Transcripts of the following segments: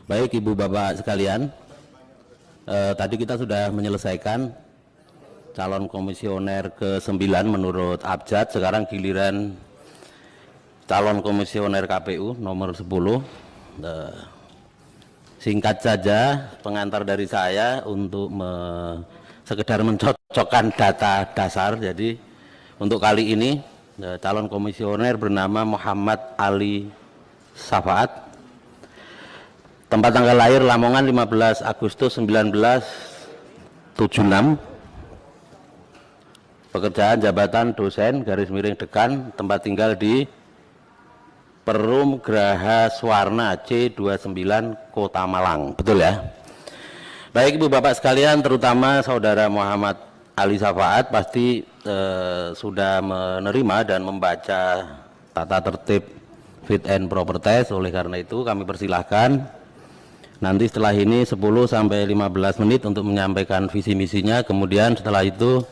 Baik Ibu Bapak sekalian, tadi kita sudah menyelesaikan calon komisioner ke-9 menurut Abjad. Sekarang giliran calon komisioner KPU nomor 10. Singkat saja pengantar dari saya untuk sekedar mencocokkan data dasar. Jadi untuk kali ini calon komisioner bernama Muhammad Ali Safaat. Tempat tanggal lahir Lamongan 15 Agustus 1976. Pekerjaan jabatan dosen garis miring dekan, tempat tinggal di Perum Graha Swarna C29 Kota Malang. Betul ya? Baik Ibu Bapak sekalian, terutama Saudara Muhammad Ali Safaat pasti sudah menerima dan membaca tata tertib fit and proper test. Oleh karena itu kami persilahkan nanti setelah ini 10 sampai 15 menit untuk menyampaikan visi misinya. Kemudian setelah itu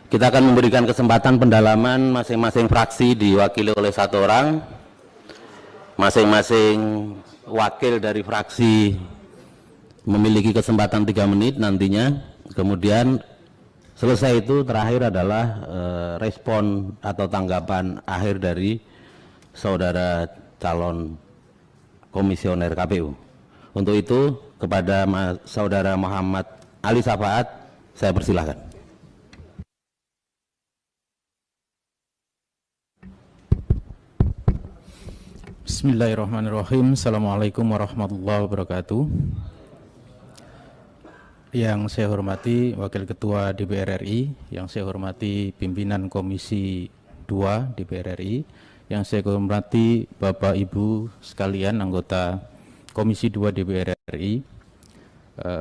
kita akan memberikan kesempatan pendalaman masing-masing fraksi diwakili oleh satu orang. Masing-masing wakil dari fraksi memiliki kesempatan 3 menit nantinya. Kemudian selesai itu terakhir adalah respon atau tanggapan akhir dari saudara calon komisioner KPU. Untuk itu kepada saudara Muhammad Ali Safaat saya persilahkan. Bismillahirrahmanirrahim. Assalamualaikum warahmatullahi wabarakatuh. Yang saya hormati Wakil Ketua DPR RI, yang saya hormati pimpinan Komisi 2 DPR RI, yang saya hormati Bapak Ibu sekalian anggota Komisi 2 DPR RI.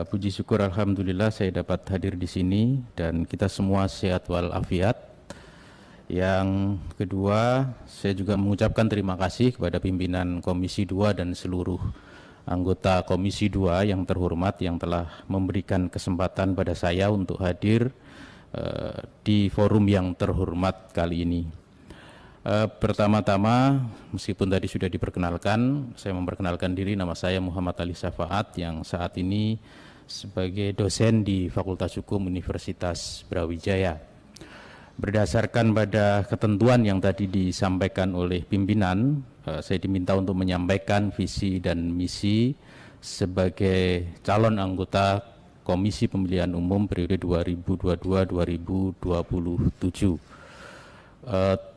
Puji syukur alhamdulillah saya dapat hadir di sini dan kita semua sehat walafiat. Yang kedua, saya juga mengucapkan terima kasih kepada pimpinan Komisi 2 dan seluruh anggota Komisi 2 yang terhormat yang telah memberikan kesempatan pada saya untuk hadir di forum yang terhormat kali ini. Pertama-tama, meskipun tadi sudah diperkenalkan, saya memperkenalkan diri, nama saya Muhammad Ali Safaat yang saat ini sebagai dosen di Fakultas Hukum Universitas Brawijaya. Berdasarkan pada ketentuan yang tadi disampaikan oleh pimpinan, saya diminta untuk menyampaikan visi dan misi sebagai calon anggota Komisi Pemilihan Umum periode 2022-2027.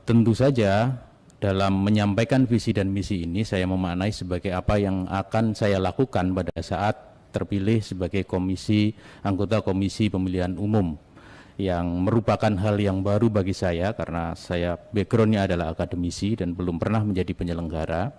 Tentu saja dalam menyampaikan visi dan misi ini saya memaknai sebagai apa yang akan saya lakukan pada saat terpilih sebagai anggota Komisi Pemilihan Umum, yang merupakan hal yang baru bagi saya karena saya backgroundnya adalah akademisi dan belum pernah menjadi penyelenggara.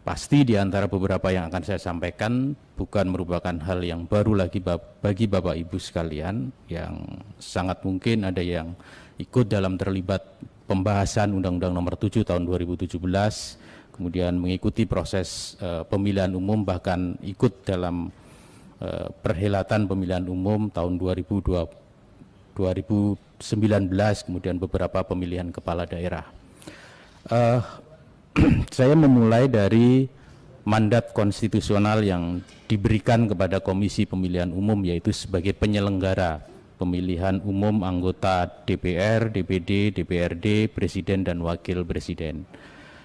Pasti di antara beberapa yang akan saya sampaikan bukan merupakan hal yang baru lagi bagi Bapak Ibu sekalian, yang sangat mungkin ada yang ikut dalam terlibat pembahasan Undang-Undang Nomor 7 Tahun 2017, kemudian mengikuti proses pemilihan umum, bahkan ikut dalam perhelatan pemilihan umum tahun 2019, kemudian beberapa pemilihan kepala daerah. Saya memulai dari mandat konstitusional yang diberikan kepada Komisi Pemilihan Umum, yaitu sebagai penyelenggara pemilihan umum anggota DPR, DPD, DPRD, Presiden dan Wakil Presiden.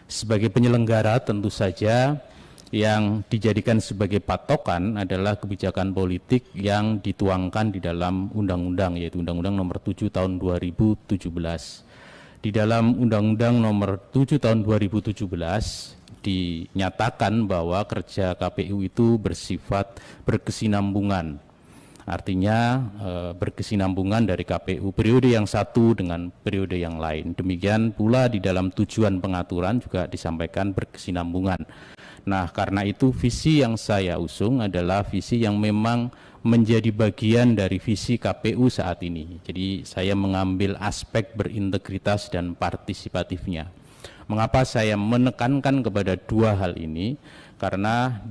Sebagai penyelenggara tentu saja yang dijadikan sebagai patokan adalah kebijakan politik yang dituangkan di dalam undang-undang, yaitu Undang-Undang Nomor 7 Tahun 2017. Di dalam Undang-Undang Nomor 7 Tahun 2017 dinyatakan bahwa kerja KPU itu bersifat berkesinambungan. Artinya berkesinambungan dari KPU periode yang satu dengan periode yang lain. Demikian pula di dalam tujuan pengaturan juga disampaikan berkesinambungan. Nah, karena itu visi yang saya usung adalah visi yang memang menjadi bagian dari visi KPU saat ini. Jadi saya mengambil aspek berintegritas dan partisipatifnya. Mengapa saya menekankan kepada dua hal ini? Karena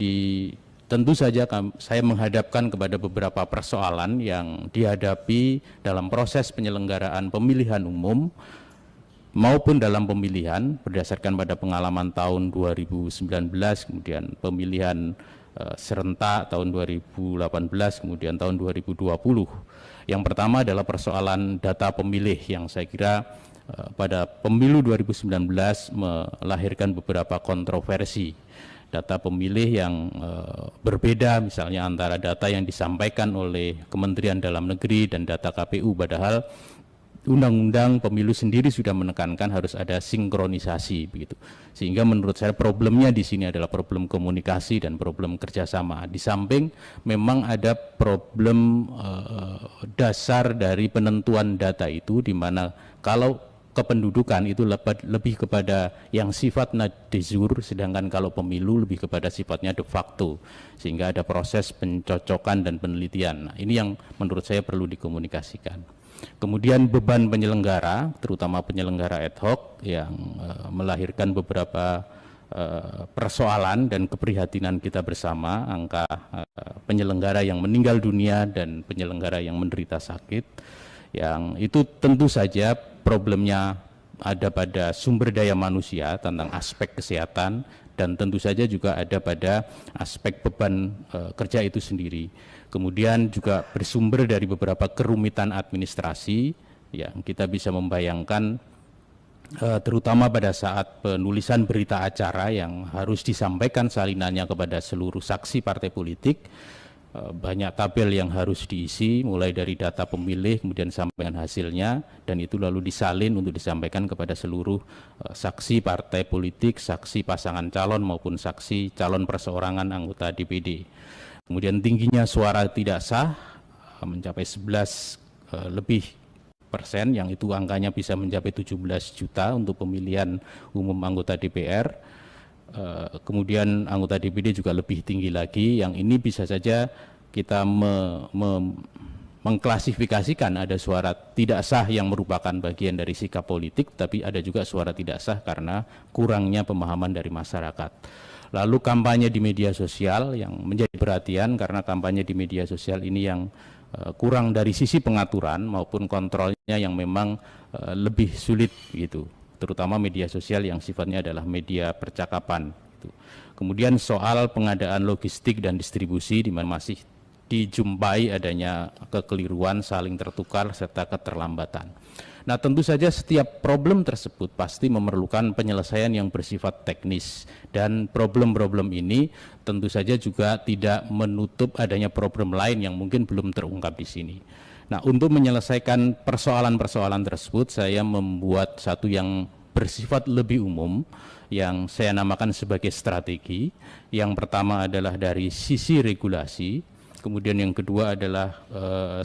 tentu saja saya menghadapkan kepada beberapa persoalan yang dihadapi dalam proses penyelenggaraan pemilihan umum maupun dalam pemilihan berdasarkan pada pengalaman tahun 2019, kemudian pemilihan serentak tahun 2018 kemudian tahun 2020. Yang pertama adalah persoalan data pemilih yang saya kira pada pemilu 2019 melahirkan beberapa kontroversi. Data pemilih yang berbeda misalnya antara data yang disampaikan oleh Kementerian Dalam Negeri dan data KPU, padahal Undang-Undang Pemilu sendiri sudah menekankan harus ada sinkronisasi begitu. Sehingga menurut saya problemnya di sini adalah problem komunikasi dan problem kerjasama. Di samping memang ada problem dasar dari penentuan data itu, di mana kalau kependudukan itu lebih kepada yang sifatnya de jure, sedangkan kalau pemilu lebih kepada sifatnya de facto, sehingga ada proses pencocokan dan penelitian. Nah, ini yang menurut saya perlu dikomunikasikan. Kemudian beban penyelenggara, terutama penyelenggara ad hoc yang melahirkan beberapa persoalan dan keprihatinan kita bersama, angka penyelenggara yang meninggal dunia dan penyelenggara yang menderita sakit, yang itu tentu saja problemnya ada pada sumber daya manusia tentang aspek kesehatan, dan tentu saja juga ada pada aspek beban kerja itu sendiri. Kemudian juga bersumber dari beberapa kerumitan administrasi yang kita bisa membayangkan, terutama pada saat penulisan berita acara yang harus disampaikan salinannya kepada seluruh saksi partai politik. Banyak tabel yang harus diisi, mulai dari data pemilih kemudian sampaikan hasilnya, dan itu lalu disalin untuk disampaikan kepada seluruh saksi partai politik, saksi pasangan calon maupun saksi calon perseorangan anggota DPD. Kemudian tingginya suara tidak sah mencapai 11 lebih persen, yang itu angkanya bisa mencapai 17 juta untuk pemilihan umum anggota DPR. Kemudian anggota DPD juga lebih tinggi lagi, yang ini bisa saja kita mengklasifikasikan ada suara tidak sah yang merupakan bagian dari sikap politik, tapi ada juga suara tidak sah karena kurangnya pemahaman dari masyarakat. Lalu kampanye di media sosial yang menjadi perhatian, karena kampanye di media sosial ini yang kurang dari sisi pengaturan maupun kontrolnya yang memang lebih sulit gitu, terutama media sosial yang sifatnya adalah media percakapan gitu. Kemudian soal pengadaan logistik dan distribusi, di mana masih dijumpai adanya kekeliruan, saling tertukar serta keterlambatan. Nah, tentu saja setiap problem tersebut pasti memerlukan penyelesaian yang bersifat teknis, dan problem-problem ini tentu saja juga tidak menutup adanya problem lain yang mungkin belum terungkap di sini. Nah, untuk menyelesaikan persoalan-persoalan tersebut, saya membuat satu yang bersifat lebih umum yang saya namakan sebagai strategi. Yang pertama adalah dari sisi regulasi, kemudian yang kedua adalah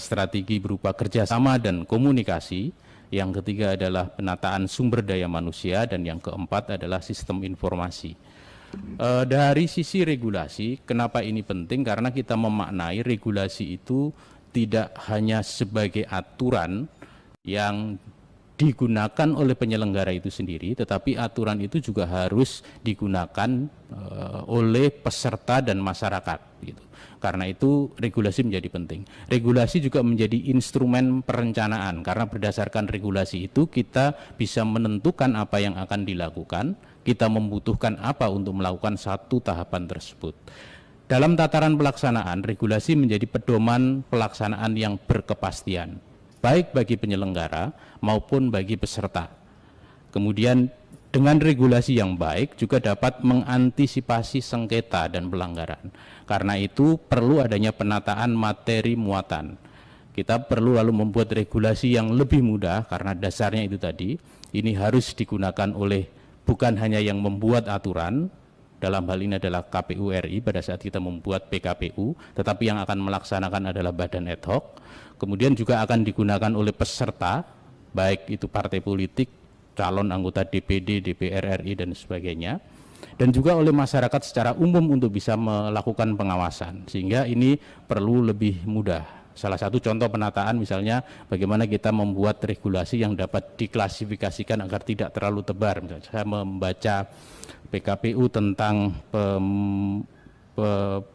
strategi berupa kerjasama dan komunikasi, yang ketiga adalah penataan sumber daya manusia, dan yang keempat adalah sistem informasi. Dari sisi regulasi, kenapa ini penting? Karena kita memaknai regulasi itu tidak hanya sebagai aturan yang digunakan oleh penyelenggara itu sendiri, tetapi aturan itu juga harus digunakan oleh peserta dan masyarakat gitu. Karena itu regulasi menjadi penting. Regulasi juga menjadi instrumen perencanaan, karena berdasarkan regulasi itu kita bisa menentukan apa yang akan dilakukan, kita membutuhkan apa untuk melakukan satu tahapan tersebut. Dalam tataran pelaksanaan, regulasi menjadi pedoman pelaksanaan yang berkepastian, baik bagi penyelenggara maupun bagi peserta. Kemudian dengan regulasi yang baik juga dapat mengantisipasi sengketa dan pelanggaran. Karena itu perlu adanya penataan materi muatan. Kita perlu lalu membuat regulasi yang lebih mudah, karena dasarnya itu tadi, ini harus digunakan oleh bukan hanya yang membuat aturan, dalam hal ini adalah KPU RI pada saat kita membuat PKPU, tetapi yang akan melaksanakan adalah badan ad hoc. Kemudian juga akan digunakan oleh peserta, baik itu partai politik, calon anggota DPD, DPR RI dan sebagainya, dan juga oleh masyarakat secara umum untuk bisa melakukan pengawasan, sehingga ini perlu lebih mudah. Salah satu contoh penataan misalnya bagaimana kita membuat regulasi yang dapat diklasifikasikan agar tidak terlalu tebar. Misalnya saya membaca PKPU tentang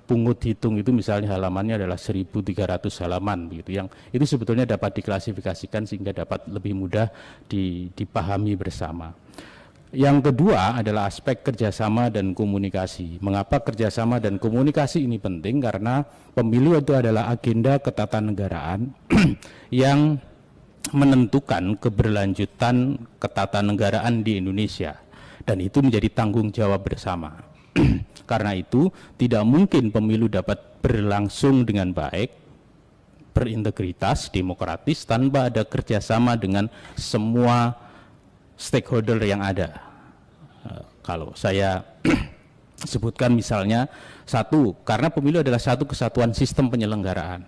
pungut hitung itu misalnya halamannya adalah 1.300 halaman begitu, yang itu sebetulnya dapat diklasifikasikan sehingga dapat lebih mudah dipahami bersama. Yang kedua adalah aspek kerjasama dan komunikasi. Mengapa kerjasama dan komunikasi ini penting? Karena pemilu itu adalah agenda ketatanegaraan yang menentukan keberlanjutan ketatanegaraan di Indonesia, dan itu menjadi tanggung jawab bersama. Karena itu tidak mungkin pemilu dapat berlangsung dengan baik, berintegritas, demokratis tanpa ada kerjasama dengan semua stakeholder yang ada. Kalau saya sebutkan misalnya, satu, karena pemilu adalah satu kesatuan sistem penyelenggaraan,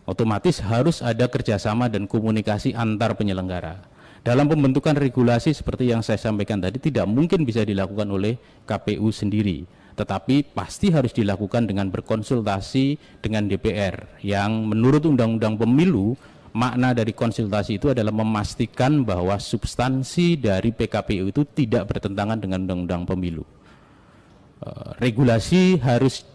otomatis harus ada kerjasama dan komunikasi antar penyelenggara. Dalam pembentukan regulasi seperti yang saya sampaikan tadi, tidak mungkin bisa dilakukan oleh KPU sendiri, tetapi pasti harus dilakukan dengan berkonsultasi dengan DPR, yang menurut Undang-Undang Pemilu, makna dari konsultasi itu adalah memastikan bahwa substansi dari PKPU itu tidak bertentangan dengan Undang-Undang Pemilu. Regulasi harus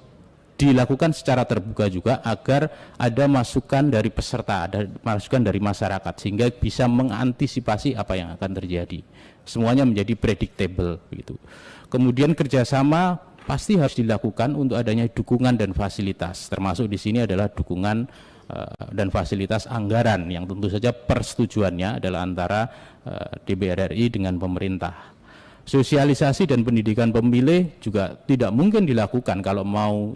dilakukan secara terbuka juga agar ada masukan dari peserta, ada masukan dari masyarakat, sehingga bisa mengantisipasi apa yang akan terjadi. Semuanya menjadi predictable begitu. Kemudian kerjasama pasti harus dilakukan untuk adanya dukungan dan fasilitas, termasuk di sini adalah dukungan dan fasilitas anggaran yang tentu saja persetujuannya adalah antara DPR RI dengan pemerintah. Sosialisasi dan pendidikan pemilih juga tidak mungkin dilakukan kalau mau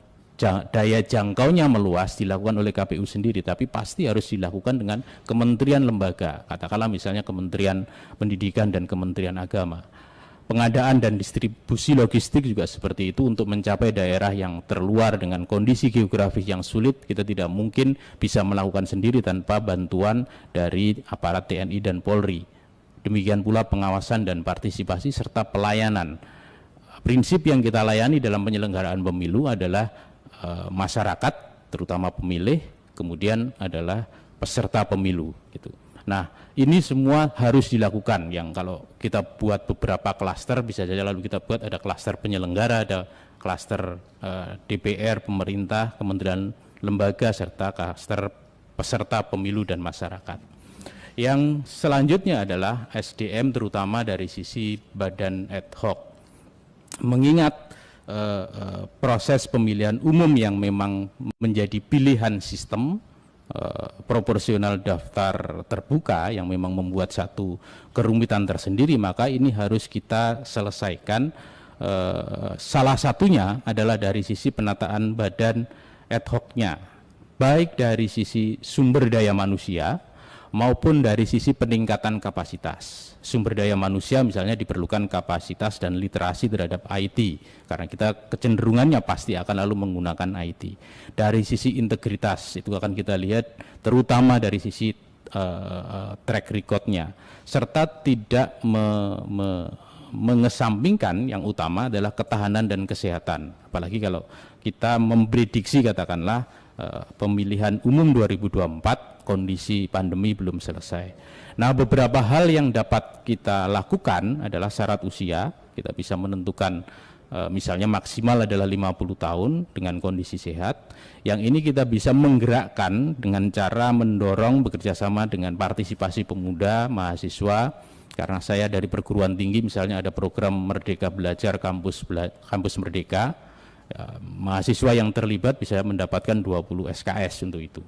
daya jangkaunya meluas dilakukan oleh KPU sendiri, tapi pasti harus dilakukan dengan kementerian lembaga, katakanlah misalnya Kementerian Pendidikan dan Kementerian Agama. Pengadaan dan distribusi logistik juga seperti itu untuk mencapai daerah yang terluar dengan kondisi geografis yang sulit. Kita tidak mungkin bisa melakukan sendiri tanpa bantuan dari aparat TNI dan Polri. Demikian pula pengawasan dan partisipasi serta pelayanan. Prinsip yang kita layani dalam penyelenggaraan pemilu adalah masyarakat, terutama pemilih, kemudian adalah peserta pemilu gitu. Nah, ini semua harus dilakukan, yang kalau kita buat beberapa klaster bisa saja lalu kita buat ada klaster penyelenggara, ada klaster DPR, pemerintah, kementerian lembaga, serta klaster peserta pemilu dan masyarakat. Yang selanjutnya adalah SDM, terutama dari sisi badan ad hoc. Mengingat proses pemilihan umum yang memang menjadi pilihan sistem proporsional daftar terbuka yang memang membuat satu kerumitan tersendiri, maka ini harus kita selesaikan. Salah satunya adalah dari sisi penataan badan ad hoc-nya, baik dari sisi sumber daya manusia maupun dari sisi peningkatan kapasitas. Sumber daya manusia misalnya diperlukan kapasitas dan literasi terhadap IT, karena kita kecenderungannya pasti akan lalu menggunakan IT. Dari sisi integritas itu akan kita lihat terutama dari sisi track record-nya, serta tidak mengesampingkan yang utama adalah ketahanan dan kesehatan. Apalagi kalau kita memprediksi katakanlah pemilihan umum 2024 kondisi pandemi belum selesai. Nah, beberapa hal yang dapat kita lakukan adalah syarat usia. Kita bisa menentukan misalnya maksimal adalah 50 tahun dengan kondisi sehat. Yang ini kita bisa menggerakkan dengan cara mendorong bekerjasama dengan partisipasi pemuda, mahasiswa. Karena saya dari perguruan tinggi misalnya ada program Merdeka Belajar Kampus Merdeka. Ya, mahasiswa yang terlibat bisa mendapatkan 20 SKS untuk itu.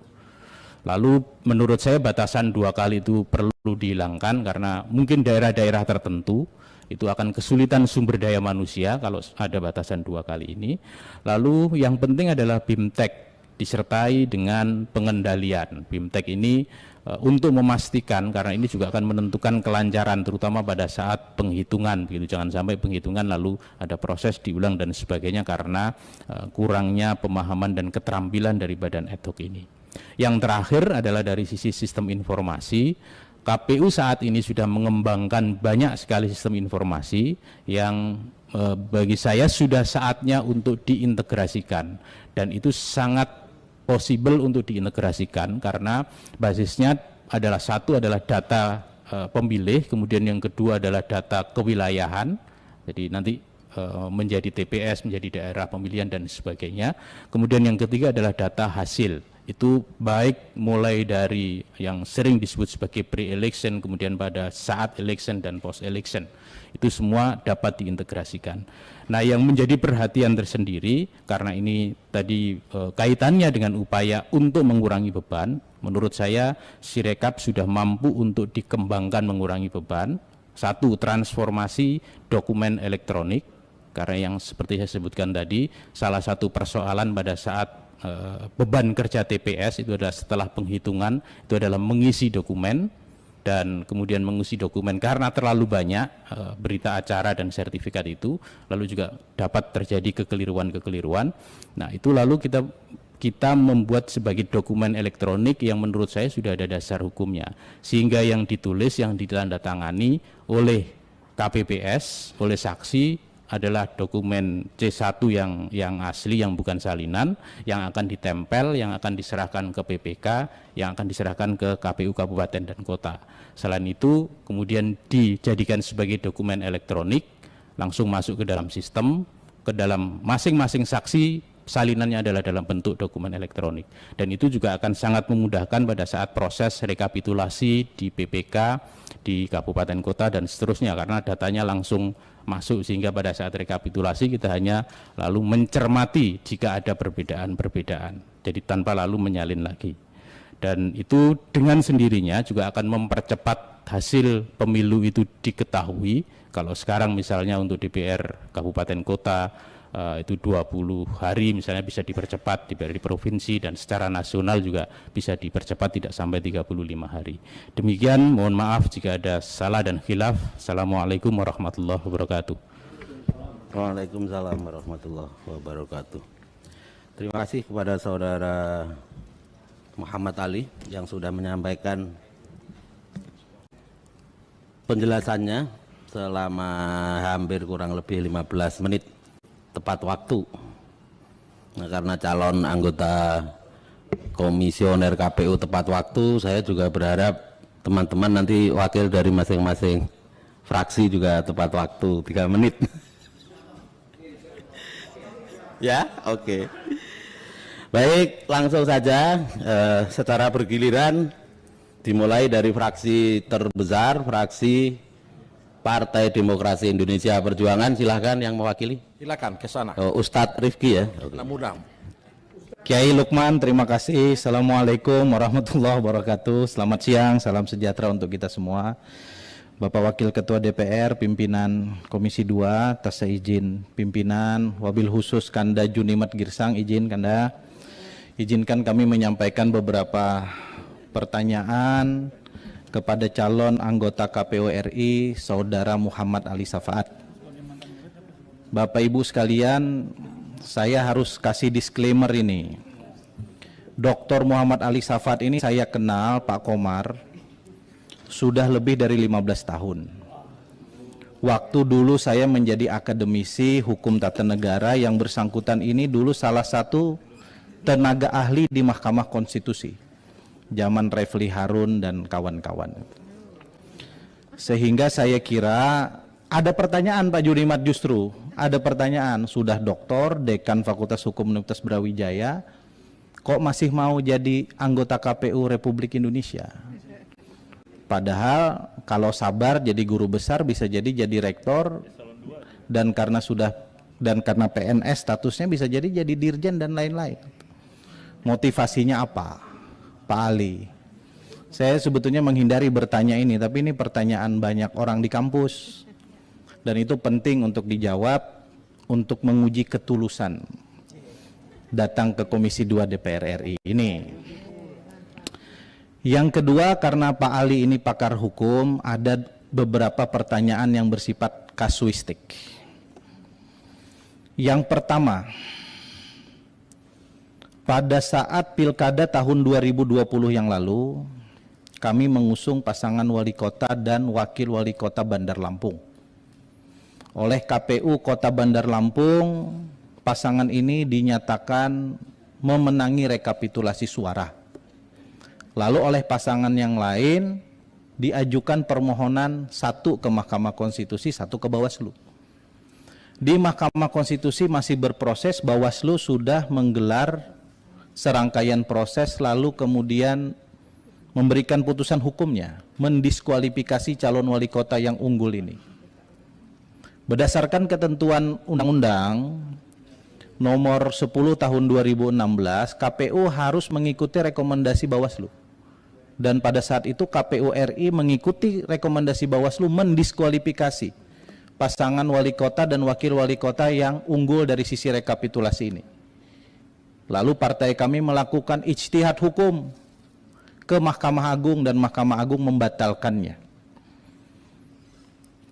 Lalu menurut saya batasan 2 kali itu perlu dihilangkan, karena mungkin daerah-daerah tertentu itu akan kesulitan sumber daya manusia kalau ada batasan 2 kali ini. Lalu yang penting adalah BIMTEK disertai dengan pengendalian. BIMTEK ini untuk memastikan, karena ini juga akan menentukan kelancaran terutama pada saat penghitungan begitu. Jangan sampai penghitungan lalu ada proses diulang dan sebagainya karena kurangnya pemahaman dan keterampilan dari badan ad hoc ini. Yang terakhir adalah dari sisi sistem informasi. KPU saat ini sudah mengembangkan banyak sekali sistem informasi yang bagi saya sudah saatnya untuk diintegrasikan, dan itu sangat possible untuk diintegrasikan karena basisnya adalah satu adalah data pemilih, kemudian yang kedua adalah data kewilayahan. Jadi nanti menjadi TPS, menjadi daerah pemilihan dan sebagainya. Kemudian yang ketiga adalah data hasil. Itu baik mulai dari yang sering disebut sebagai pre-election, kemudian pada saat election dan post-election. Itu semua dapat diintegrasikan. Nah, yang menjadi perhatian tersendiri, karena ini tadi kaitannya dengan upaya untuk mengurangi beban, menurut saya Sirekap sudah mampu untuk dikembangkan mengurangi beban. Satu, transformasi dokumen elektronik, karena yang seperti saya sebutkan tadi, salah satu persoalan pada saat beban kerja TPS itu adalah setelah penghitungan, itu adalah mengisi dokumen, dan kemudian mengisi dokumen karena terlalu banyak berita acara dan sertifikat itu, lalu juga dapat terjadi kekeliruan-kekeliruan. Nah, itu lalu kita membuat sebagai dokumen elektronik yang menurut saya sudah ada dasar hukumnya, sehingga yang ditulis, yang ditandatangani oleh KPPS, oleh saksi adalah dokumen C1 yang asli, yang bukan salinan, yang akan ditempel, yang akan diserahkan ke PPK, yang akan diserahkan ke KPU Kabupaten dan Kota. Selain itu kemudian dijadikan sebagai dokumen elektronik, langsung masuk ke dalam sistem, ke dalam masing-masing saksi, salinannya adalah dalam bentuk dokumen elektronik. Dan itu juga akan sangat memudahkan pada saat proses rekapitulasi di PPK, di Kabupaten Kota dan seterusnya, karena datanya langsung masuk, sehingga pada saat rekapitulasi kita hanya lalu mencermati jika ada perbedaan-perbedaan, jadi tanpa lalu menyalin lagi. Dan itu dengan sendirinya juga akan mempercepat hasil pemilu itu diketahui. Kalau sekarang misalnya untuk DPR Kabupaten Kota itu 20 hari misalnya, bisa dipercepat di provinsi, dan secara nasional juga bisa dipercepat tidak sampai 35 hari. Demikian, mohon maaf jika ada salah dan khilaf. Assalamualaikum warahmatullahi wabarakatuh. Waalaikumsalam warahmatullahi wabarakatuh. Terima kasih kepada saudara Muhammad Ali yang sudah menyampaikan penjelasannya selama hampir kurang lebih 15 menit tepat waktu. Nah, karena calon anggota komisioner KPU tepat waktu, saya juga berharap teman-teman nanti wakil dari masing-masing fraksi juga tepat waktu 3 menit. Ya, oke. Baik, langsung saja secara bergiliran, dimulai dari fraksi terbesar, fraksi Partai Demokrasi Indonesia Perjuangan. Silahkan yang mewakili. Silakan ke sana. Ustadz Rifki ya. Mudah. Kiai Lukman, terima kasih. Assalamualaikum warahmatullahi wabarakatuh. Selamat siang, salam sejahtera untuk kita semua. Bapak Wakil Ketua DPR, pimpinan Komisi 2, atas izin pimpinan, wabil khusus Kanda Junimat Girsang, izinkan kami menyampaikan beberapa pertanyaan kepada calon anggota KPU RI, Saudara Muhammad Ali Safaat. Bapak Ibu sekalian, saya harus kasih disclaimer ini. Dr. Muhammad Ali Safaat ini saya kenal, Pak Komar, sudah lebih dari 15 tahun. Waktu dulu saya menjadi akademisi hukum tata negara, yang bersangkutan ini dulu salah satu tenaga ahli di Mahkamah Konstitusi. Zaman Refli Harun dan kawan-kawan. Sehingga saya kira ada pertanyaan Pak Junimat, justru ada pertanyaan, sudah doktor, dekan Fakultas Hukum Universitas Brawijaya, kok masih mau jadi anggota KPU Republik Indonesia? Padahal kalau sabar jadi guru besar, bisa jadi rektor, dan karena PNS statusnya bisa jadi dirjen dan lain-lain. Motivasinya apa? Pak Ali, saya sebetulnya menghindari bertanya ini, tapi ini pertanyaan banyak orang di kampus, dan itu penting untuk dijawab, untuk menguji ketulusan datang ke Komisi 2 DPR RI ini. Yang kedua, karena Pak Ali ini pakar hukum, ada beberapa pertanyaan yang bersifat kasuistik. Yang pertama, pada saat pilkada tahun 2020 yang lalu, kami mengusung pasangan wali kota dan wakil wali kota Bandar Lampung. Oleh KPU Kota Bandar Lampung, pasangan ini dinyatakan memenangi rekapitulasi suara. Lalu oleh pasangan yang lain diajukan permohonan, satu ke Mahkamah Konstitusi, satu ke Bawaslu. Di Mahkamah Konstitusi masih berproses, Bawaslu sudah menggelar serangkaian proses lalu kemudian memberikan putusan hukumnya, mendiskualifikasi calon wali kota yang unggul ini. Berdasarkan ketentuan Undang-Undang nomor 10 tahun 2016, KPU harus mengikuti rekomendasi Bawaslu. Dan pada saat itu KPU RI mengikuti rekomendasi Bawaslu mendiskualifikasi pasangan wali kota dan wakil wali kota yang unggul dari sisi rekapitulasi ini. Lalu partai kami melakukan ijtihad hukum ke Mahkamah Agung dan Mahkamah Agung membatalkannya.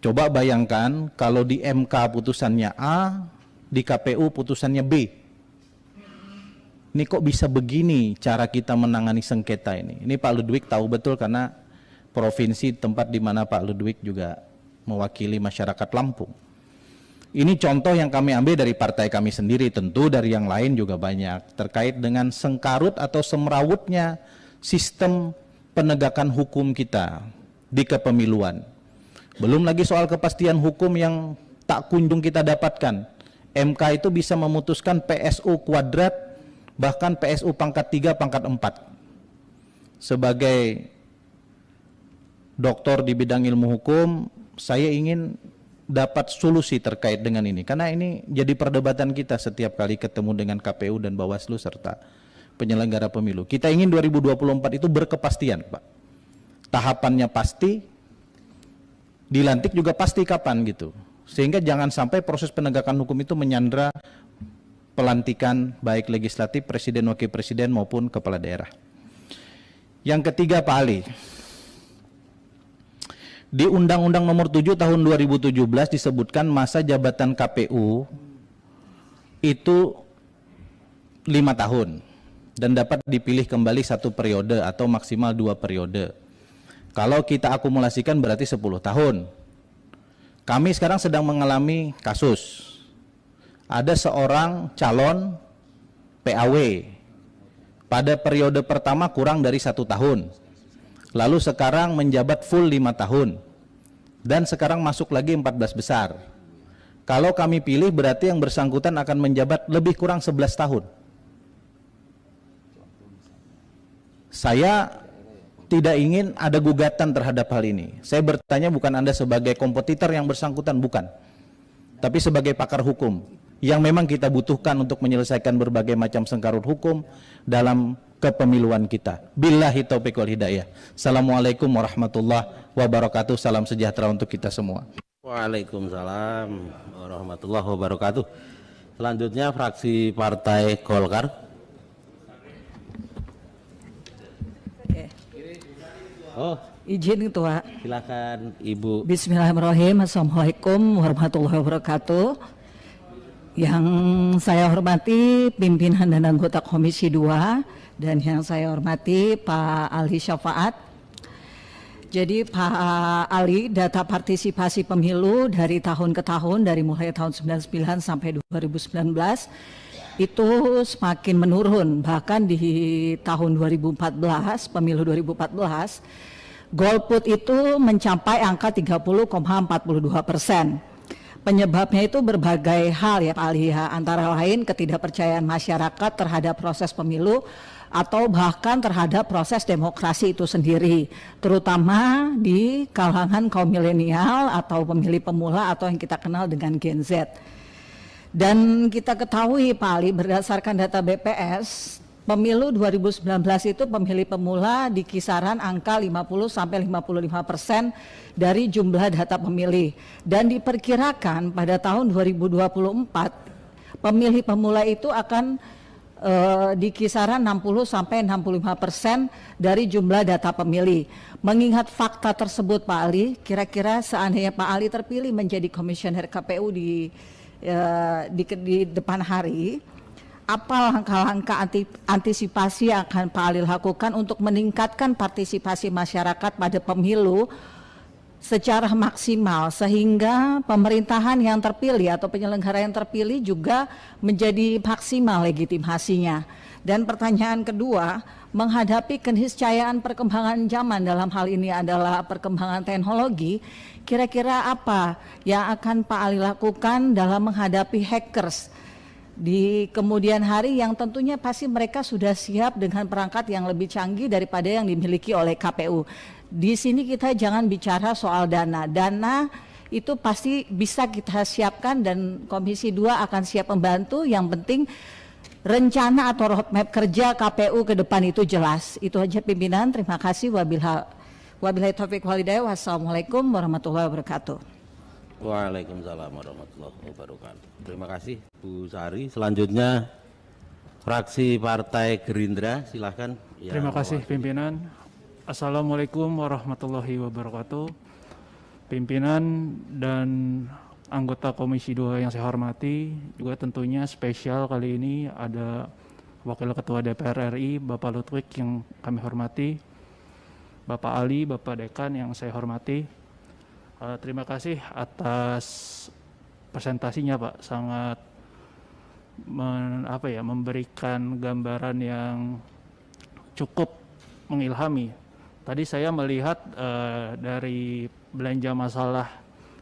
Coba bayangkan kalau di MK putusannya A, di KPU putusannya B. Ini kok bisa begini cara kita menangani sengketa ini? Ini Pak Ludwig tahu betul karena provinsi tempat di mana Pak Ludwig juga mewakili masyarakat Lampung. Ini contoh yang kami ambil dari partai kami sendiri, tentu dari yang lain juga banyak, terkait dengan sengkarut atau semrawutnya sistem penegakan hukum kita di kepemiluan. Belum lagi soal kepastian hukum yang tak kunjung kita dapatkan. MK itu bisa memutuskan PSU kuadrat, bahkan PSU pangkat 3, pangkat 4. Sebagai doktor di bidang ilmu hukum, saya ingin dapat solusi terkait dengan ini, karena ini jadi perdebatan kita setiap kali ketemu dengan KPU dan Bawaslu serta penyelenggara pemilu. Kita ingin 2024 itu berkepastian, Pak. Tahapannya pasti, dilantik juga pasti kapan gitu. Sehingga jangan sampai proses penegakan hukum itu menyandra pelantikan baik legislatif, presiden, wakil presiden maupun kepala daerah. Yang ketiga, Pak Ali, di Undang-Undang Nomor 7 Tahun 2017 disebutkan masa jabatan KPU itu 5 tahun dan dapat dipilih kembali 1 periode atau maksimal 2 periode. Kalau kita akumulasikan berarti 10 tahun. Kami sekarang sedang mengalami kasus. Ada seorang calon PAW pada periode pertama kurang dari 1 tahun. Lalu sekarang menjabat full 5 tahun. Dan sekarang masuk lagi 14 besar. Kalau kami pilih berarti yang bersangkutan akan menjabat lebih kurang 11 tahun. Saya tidak ingin ada gugatan terhadap hal ini. Saya bertanya bukan Anda sebagai kompetitor yang bersangkutan, bukan. Tapi sebagai pakar hukum yang memang kita butuhkan untuk menyelesaikan berbagai macam sengkarut hukum dalam kepemiluan kita. Billahi taufiq wal hidayah. Assalamualaikum warahmatullahi wabarakatuh. Salam sejahtera untuk kita semua. Waalaikumsalam warahmatullahi wabarakatuh. Selanjutnya fraksi Partai Golkar. Oh, izin Ketua. silakan Ibu. Bismillahirrahmanirrahim. Assalamualaikum warahmatullahi wabarakatuh. Yang saya hormati pimpinan dan anggota Komisi 2 dan yang saya hormati Pak Ali Syafaat. Jadi Pak Ali, data partisipasi pemilu dari tahun ke tahun, dari mulai tahun 99 sampai 2019 itu semakin menurun. Bahkan di tahun 2014, pemilu 2014, golput itu mencapai angka 30,42%. Penyebabnya itu berbagai hal ya Pak Ali ya, antara lain ketidakpercayaan masyarakat terhadap proses pemilu atau bahkan terhadap proses demokrasi itu sendiri, terutama di kalangan kaum milenial atau pemilih pemula atau yang kita kenal dengan Gen Z. Dan kita ketahui Pak Ali, berdasarkan data BPS, pemilu 2019 itu pemilih pemula di kisaran angka 50-55% dari jumlah data pemilih. Dan diperkirakan pada tahun 2024 pemilih pemula itu akan di kisaran 60-65% dari jumlah data pemilih. Mengingat fakta tersebut Pak Ali, kira-kira seandainya Pak Ali terpilih menjadi komisioner KPU di depan hari, apa langkah-langkah antisipasi yang akan Pak Ali lakukan untuk meningkatkan partisipasi masyarakat pada pemilu, terutama di kalangan kaum milenial atau yang kita kenal dengan Gen Z. Dan kita ketahui Pak Ali, berdasarkan data BPS, pemilu 2019 itu pemilih pemula di kisaran angka 50-55% dari jumlah data pemilih. Dan diperkirakan pada tahun 2024 pemilih pemula itu akan di kisaran 60-65% dari jumlah data pemilih. Mengingat fakta tersebut Pak Ali, kira-kira seandainya Pak Ali terpilih menjadi komisioner KPU di depan hari, apa langkah-langkah antisipasi yang akan Pak Ali lakukan untuk meningkatkan partisipasi masyarakat pada pemilu secara maksimal sehingga pemerintahan yang terpilih atau penyelenggara yang terpilih juga menjadi maksimal legitimasinya. Dan pertanyaan kedua, menghadapi keniscayaan perkembangan zaman, dalam hal ini adalah perkembangan teknologi, kira-kira apa yang akan Pak Ali lakukan dalam menghadapi hackers di kemudian hari, yang tentunya pasti mereka sudah siap dengan perangkat yang lebih canggih daripada yang dimiliki oleh KPU. Di sini kita jangan bicara soal dana. Dana itu pasti bisa kita siapkan dan Komisi 2 akan siap membantu. Yang penting rencana atau roadmap kerja KPU ke depan itu jelas. Itu aja pimpinan. Terima kasih. Wabillahi taufiq wal hidayah. Wassalamualaikum warahmatullahi wabarakatuh. Waalaikumsalam warahmatullahi wabarakatuh. Terima kasih Bu Sari. Selanjutnya fraksi Partai Gerindra, silahkan. Ya, terima kasih pimpinan. Assalamualaikum warahmatullahi wabarakatuh. Pimpinan dan anggota Komisi 2 yang saya hormati, juga tentunya spesial kali ini ada Wakil Ketua DPR RI Bapak Lutwik yang kami hormati, Bapak Ali, Bapak Dekan yang saya hormati. Terima kasih atas presentasinya Pak, sangat memberikan gambaran yang cukup mengilhami. Tadi saya melihat dari belanja masalah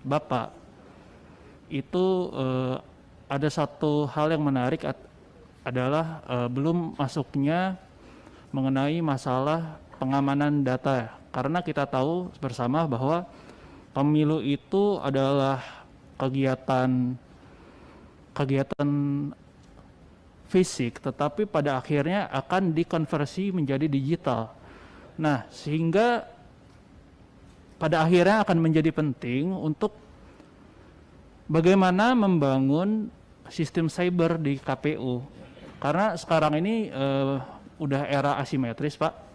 Bapak itu ada satu hal yang menarik adalah belum masuknya mengenai masalah pengamanan data, karena kita tahu bersama bahwa pemilu itu adalah kegiatan fisik, tetapi pada akhirnya akan dikonversi menjadi digital. Nah, sehingga pada akhirnya akan menjadi penting untuk bagaimana membangun sistem cyber di KPU. Karena sekarang ini udah era asimetris, Pak.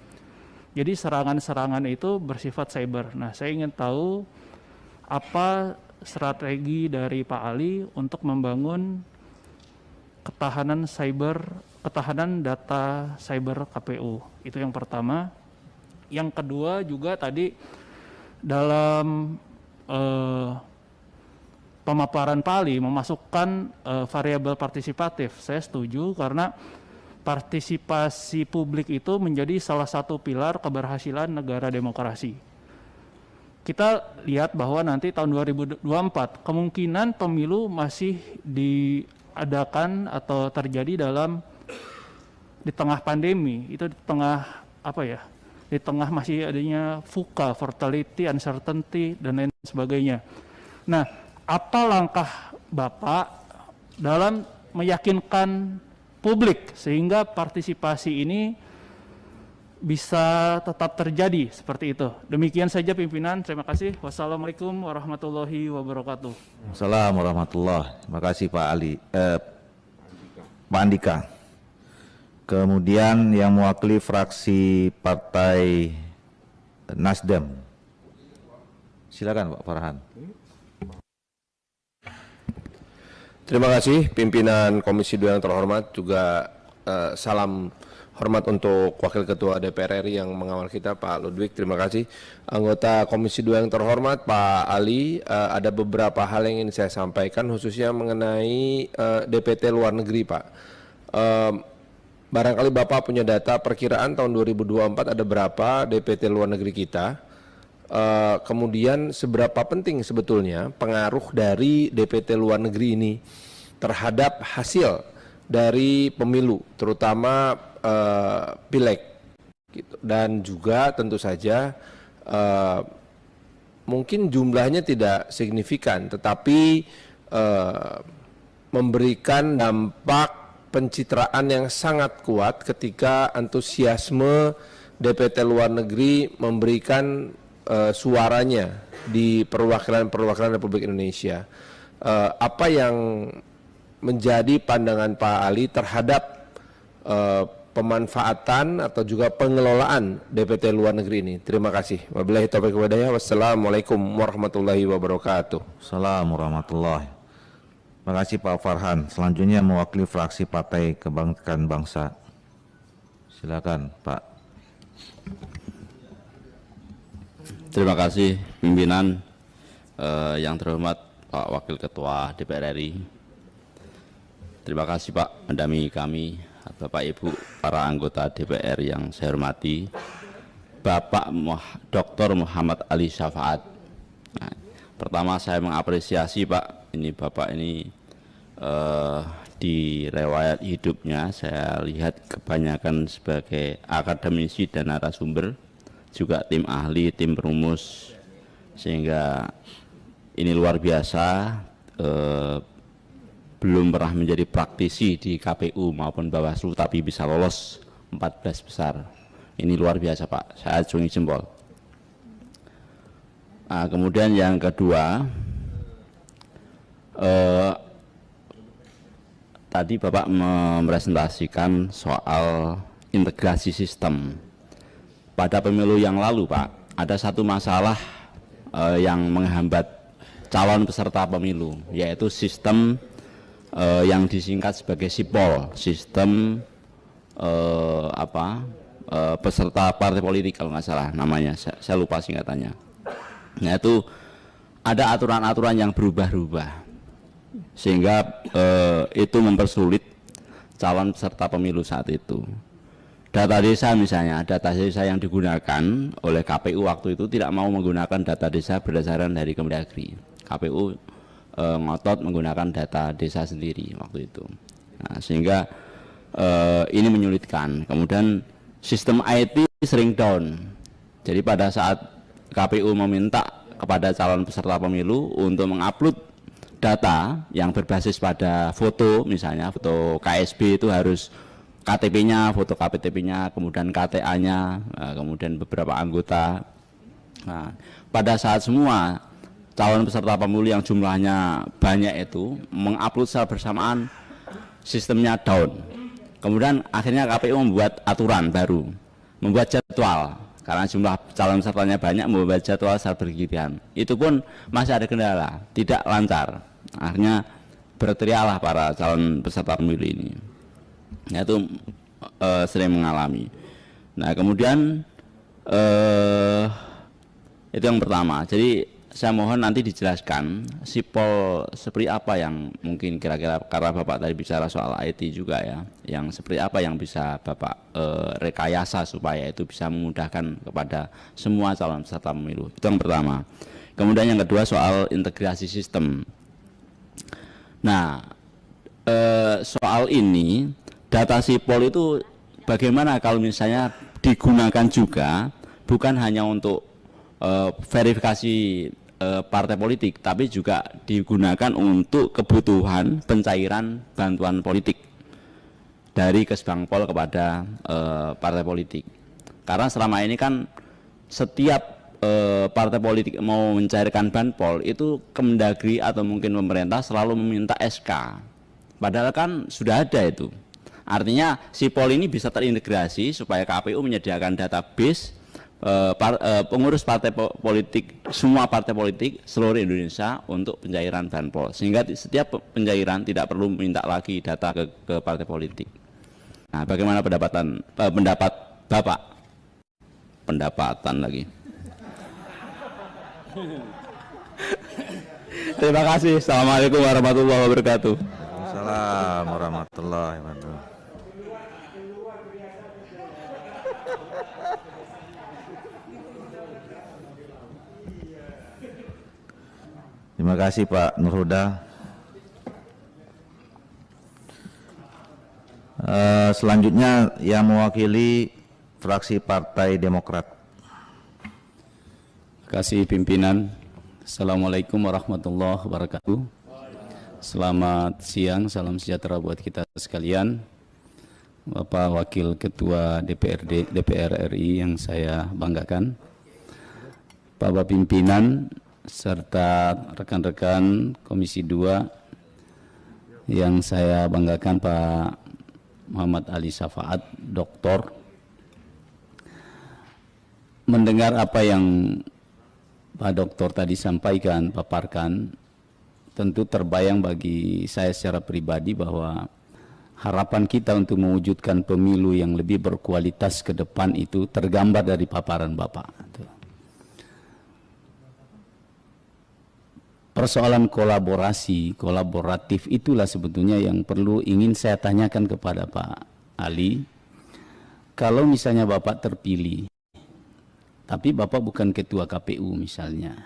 Jadi serangan-serangan itu bersifat cyber. Nah, saya ingin tahu apa strategi dari Pak Ali untuk membangun ketahanan data cyber KPU. Itu yang pertama. Yang kedua juga tadi dalam pemaparan Pak Ali memasukkan variabel partisipatif. Saya setuju karena partisipasi publik itu menjadi salah satu pilar keberhasilan negara demokrasi. Kita lihat bahwa nanti tahun 2024 kemungkinan pemilu masih diadakan atau terjadi di tengah pandemi, itu di tengah di tengah masih adanya VUCA, volatility, uncertainty, dan lain sebagainya. Nah, apa langkah Bapak dalam meyakinkan publik sehingga partisipasi ini bisa tetap terjadi seperti itu? Demikian saja pimpinan, terima kasih. Wassalamualaikum warahmatullahi wabarakatuh. Assalamualaikum warahmatullahi wabarakatuh. Terima kasih Pak Ali, Pak Andika. Kemudian yang mewakili fraksi Partai Nasdem, silakan Pak Farhan. Terima kasih pimpinan Komisi 2 yang terhormat, juga salam hormat untuk Wakil Ketua DPR RI yang mengawal kita, Pak Ludwig. Terima kasih. Anggota Komisi 2 yang terhormat, Pak Ali, ada beberapa hal yang ingin saya sampaikan khususnya mengenai DPT luar negeri, Pak. Barangkali Bapak punya data perkiraan tahun 2024 ada berapa DPT luar negeri kita, kemudian seberapa penting sebetulnya pengaruh dari DPT luar negeri ini terhadap hasil dari pemilu, terutama pileg, gitu. Dan juga tentu saja mungkin jumlahnya tidak signifikan, tetapi memberikan dampak pencitraan yang sangat kuat ketika antusiasme DPT luar negeri memberikan suaranya di perwakilan Republik Indonesia. Apa yang menjadi pandangan Pak Ali terhadap pemanfaatan atau juga pengelolaan DPT luar negeri ini? Terima kasih. Wabillahi taufiq wal hidayah. Wassalamualaikum warahmatullahi wabarakatuh. Assalamualaikum warahmatullahi wabarakatuh. Terima kasih Pak Farhan. Selanjutnya mewakili fraksi Partai Kebangkitan Bangsa. Silakan Pak. Terima kasih pimpinan yang terhormat Pak Wakil Ketua DPR RI. Terima kasih Pak mendamai kami, Bapak Ibu para anggota DPR yang saya hormati, Bapak Dr. Muhammad Ali Syafaat. Nah, pertama saya mengapresiasi Pak, ini Bapak ini di riwayat hidupnya saya lihat kebanyakan sebagai akademisi dan narasumber, juga tim ahli, tim perumus, sehingga ini luar biasa, belum pernah menjadi praktisi di KPU maupun Bawaslu tapi bisa lolos 14 besar. Ini luar biasa Pak, saya acungi jempol. Nah, kemudian yang kedua, tadi Bapak mempresentasikan soal integrasi sistem. Pada pemilu yang lalu Pak, ada satu masalah yang menghambat calon peserta pemilu, yaitu sistem yang disingkat sebagai SIPOL, sistem peserta partai politik kalau nggak salah namanya, saya lupa singkatannya. Nah, itu ada aturan-aturan yang berubah-ubah, sehingga itu mempersulit calon peserta pemilu saat itu. Data desa misalnya, data desa yang digunakan oleh KPU waktu itu tidak mau menggunakan data desa berdasarkan dari Kemendagri. KPU ngotot menggunakan data desa sendiri waktu itu. Nah, sehingga ini menyulitkan. Kemudian sistem IT sering down. Jadi pada saat KPU meminta kepada calon peserta pemilu untuk mengupload data yang berbasis pada foto, misalnya foto KSB itu harus KTP-nya, foto KTP-nya, kemudian KTA-nya, kemudian beberapa anggota. Nah, pada saat semua calon peserta pemilu yang jumlahnya banyak itu mengupload secara bersamaan, sistemnya down. Kemudian akhirnya KPU membuat aturan baru, membuat jadwal, karena jumlah calon pesertanya banyak, membuat jadwal secara bergiliran. Itu pun masih ada kendala, tidak lancar. Akhirnya berteriaklah para calon peserta pemilu ini. Nah, itu sering mengalami. Nah, kemudian itu yang pertama. Jadi saya mohon nanti dijelaskan SIPOL seperti apa yang mungkin kira-kira, karena Bapak tadi bicara soal IT juga ya, yang seperti apa yang bisa Bapak rekayasa supaya itu bisa memudahkan kepada semua calon peserta pemilu. Itu yang pertama. Kemudian yang kedua soal integrasi sistem. Nah, soal ini data SIPOL itu bagaimana kalau misalnya digunakan juga bukan hanya untuk verifikasi partai politik, tapi juga digunakan untuk kebutuhan pencairan bantuan politik dari Kesbangpol kepada partai politik. Karena selama ini kan setiap partai politik mau mencairkan banpol itu Kemendagri atau mungkin pemerintah selalu meminta SK, padahal kan sudah ada itu. Artinya SIPOL ini bisa terintegrasi supaya KPU menyediakan database pengurus partai politik, semua partai politik seluruh Indonesia untuk pencairan banpol, sehingga setiap pencairan tidak perlu minta lagi data ke partai politik. Nah, bagaimana pendapat Bapak? Pendapatan lagi. Terima kasih. Assalamualaikum warahmatullahi wabarakatuh. Waalaikumsalam warahmatullahi wabarakatuh. Terima kasih Pak Nurhuda. Selanjutnya yang mewakili fraksi Partai Demokrat. Terima kasih pimpinan. Assalamualaikum warahmatullahi wabarakatuh. Selamat siang, salam sejahtera buat kita sekalian. Bapak Wakil Ketua DPR RI yang saya banggakan, Bapak pimpinan serta rekan-rekan Komisi 2 yang saya banggakan, Pak Muhammad Ali Syafaat, Doktor. Mendengar apa yang Pak Doktor tadi sampaikan, paparkan, tentu terbayang bagi saya secara pribadi bahwa harapan kita untuk mewujudkan pemilu yang lebih berkualitas ke depan itu tergambar dari paparan Bapak. persoalan kolaboratif itulah sebetulnya yang ingin saya tanyakan kepada Pak Ali. Kalau misalnya Bapak terpilih, tapi Bapak bukan ketua KPU misalnya,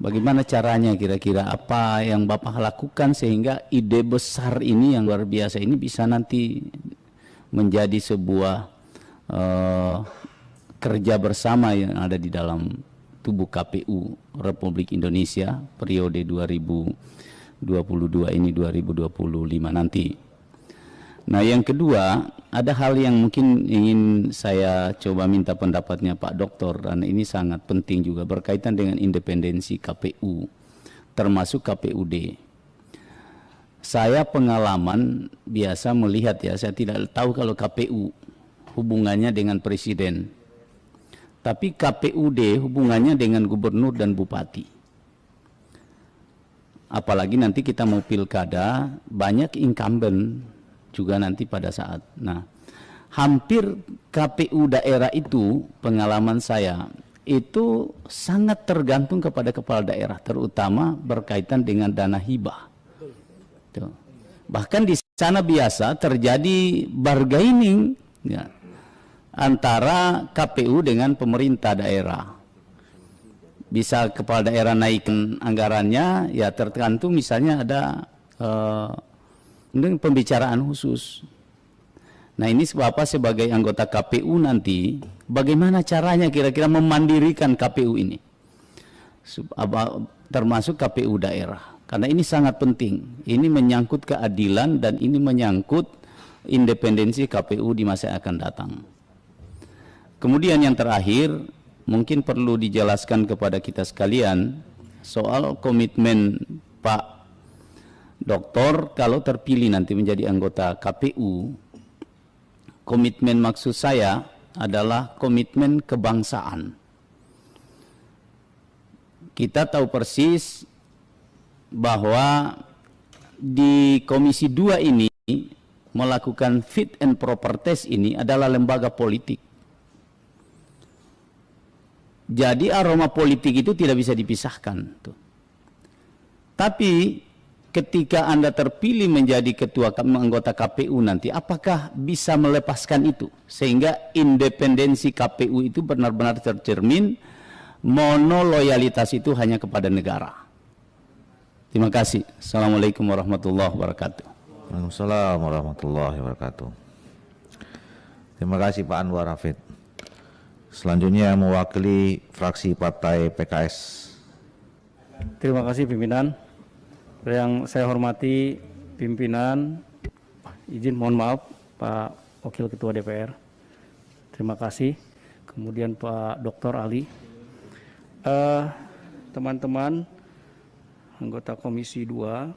bagaimana caranya kira-kira apa yang Bapak lakukan sehingga ide besar ini yang luar biasa ini bisa nanti menjadi sebuah kerja bersama yang ada di dalam tubuh KPU Republik Indonesia periode 2022 ini 2025 nanti. Nah, yang kedua, ada hal yang mungkin ingin saya coba minta pendapatnya Pak Doktor, dan ini sangat penting juga berkaitan dengan independensi KPU, termasuk KPUD. Saya pengalaman biasa melihat ya, saya tidak tahu kalau KPU hubungannya dengan Presiden, tapi KPUD hubungannya dengan Gubernur dan Bupati. Apalagi nanti kita mau pilkada, banyak incumbent juga nanti pada saat. Nah, hampir KPU daerah itu pengalaman saya itu sangat tergantung kepada kepala daerah, terutama berkaitan dengan dana hibah. Tuh. Bahkan di sana biasa terjadi bargaining ya, antara KPU dengan pemerintah daerah. Bisa kepala daerah naikkan anggarannya, ya tergantung misalnya ada dengan pembicaraan khusus. Nah, ini Bapak sebagai anggota KPU nanti, bagaimana caranya kira-kira memandirikan KPU ini, termasuk KPU daerah, karena ini sangat penting. Ini menyangkut keadilan dan ini menyangkut independensi KPU di masa yang akan datang. Kemudian yang terakhir, mungkin perlu dijelaskan kepada kita sekalian soal komitmen Pak Doktor kalau terpilih nanti menjadi anggota KPU. Komitmen maksud saya adalah komitmen kebangsaan. Kita tahu persis bahwa di Komisi 2 ini melakukan fit and proper test ini adalah lembaga politik. Jadi aroma politik itu tidak bisa dipisahkan. Tapi ketika Anda terpilih menjadi ketua anggota KPU nanti, apakah bisa melepaskan itu sehingga independensi KPU itu benar-benar tercermin, monoloyalitas itu hanya kepada negara. Terima kasih. Assalamualaikum warahmatullahi wabarakatuh. Waalaikumsalam warahmatullahi wabarakatuh. Terima kasih Pak Anwar Hafid. Selanjutnya mewakili fraksi Partai PKS. Terima kasih pimpinan. Yang saya hormati pimpinan, izin mohon maaf Pak Wakil Ketua DPR, terima kasih. Kemudian Pak Dr. Ali, teman-teman anggota Komisi 2,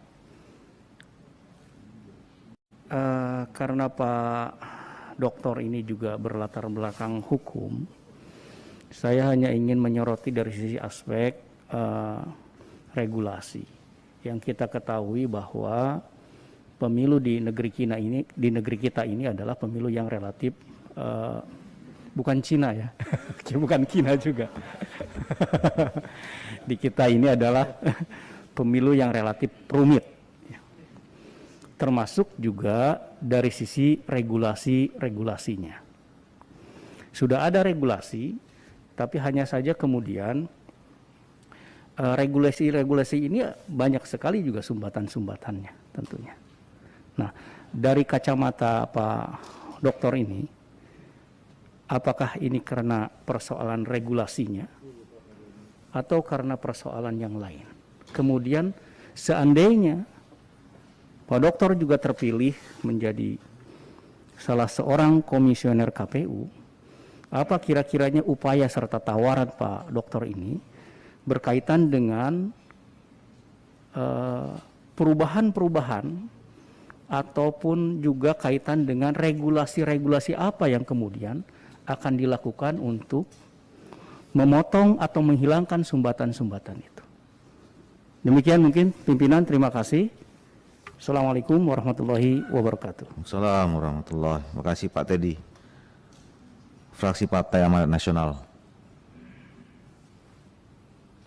karena Pak Dr. ini juga berlatar belakang hukum, saya hanya ingin menyoroti dari sisi aspek regulasi. Yang kita ketahui bahwa pemilu di negeri kita ini adalah pemilu yang relatif bukan Cina ya, bukan Cina juga. Di kita ini adalah pemilu yang relatif rumit, termasuk juga dari sisi regulasinya. Sudah ada regulasi, tapi hanya saja kemudian regulasi ini banyak sekali juga sumbatan-sumbatannya tentunya. Nah, dari kacamata Pak Doktor ini, apakah ini karena persoalan regulasinya atau karena persoalan yang lain? Kemudian seandainya Pak Doktor juga terpilih menjadi salah seorang komisioner KPU, apa kira-kiranya upaya serta tawaran Pak Doktor ini berkaitan dengan perubahan-perubahan ataupun juga kaitan dengan regulasi-regulasi apa yang kemudian akan dilakukan untuk memotong atau menghilangkan sumbatan-sumbatan itu. Demikian mungkin pimpinan, terima kasih. Assalamualaikum warahmatullahi wabarakatuh. Assalamualaikum warahmatullahi wabarakatuh. Terima kasih Pak Teddy. Fraksi Partai Amanat Nasional.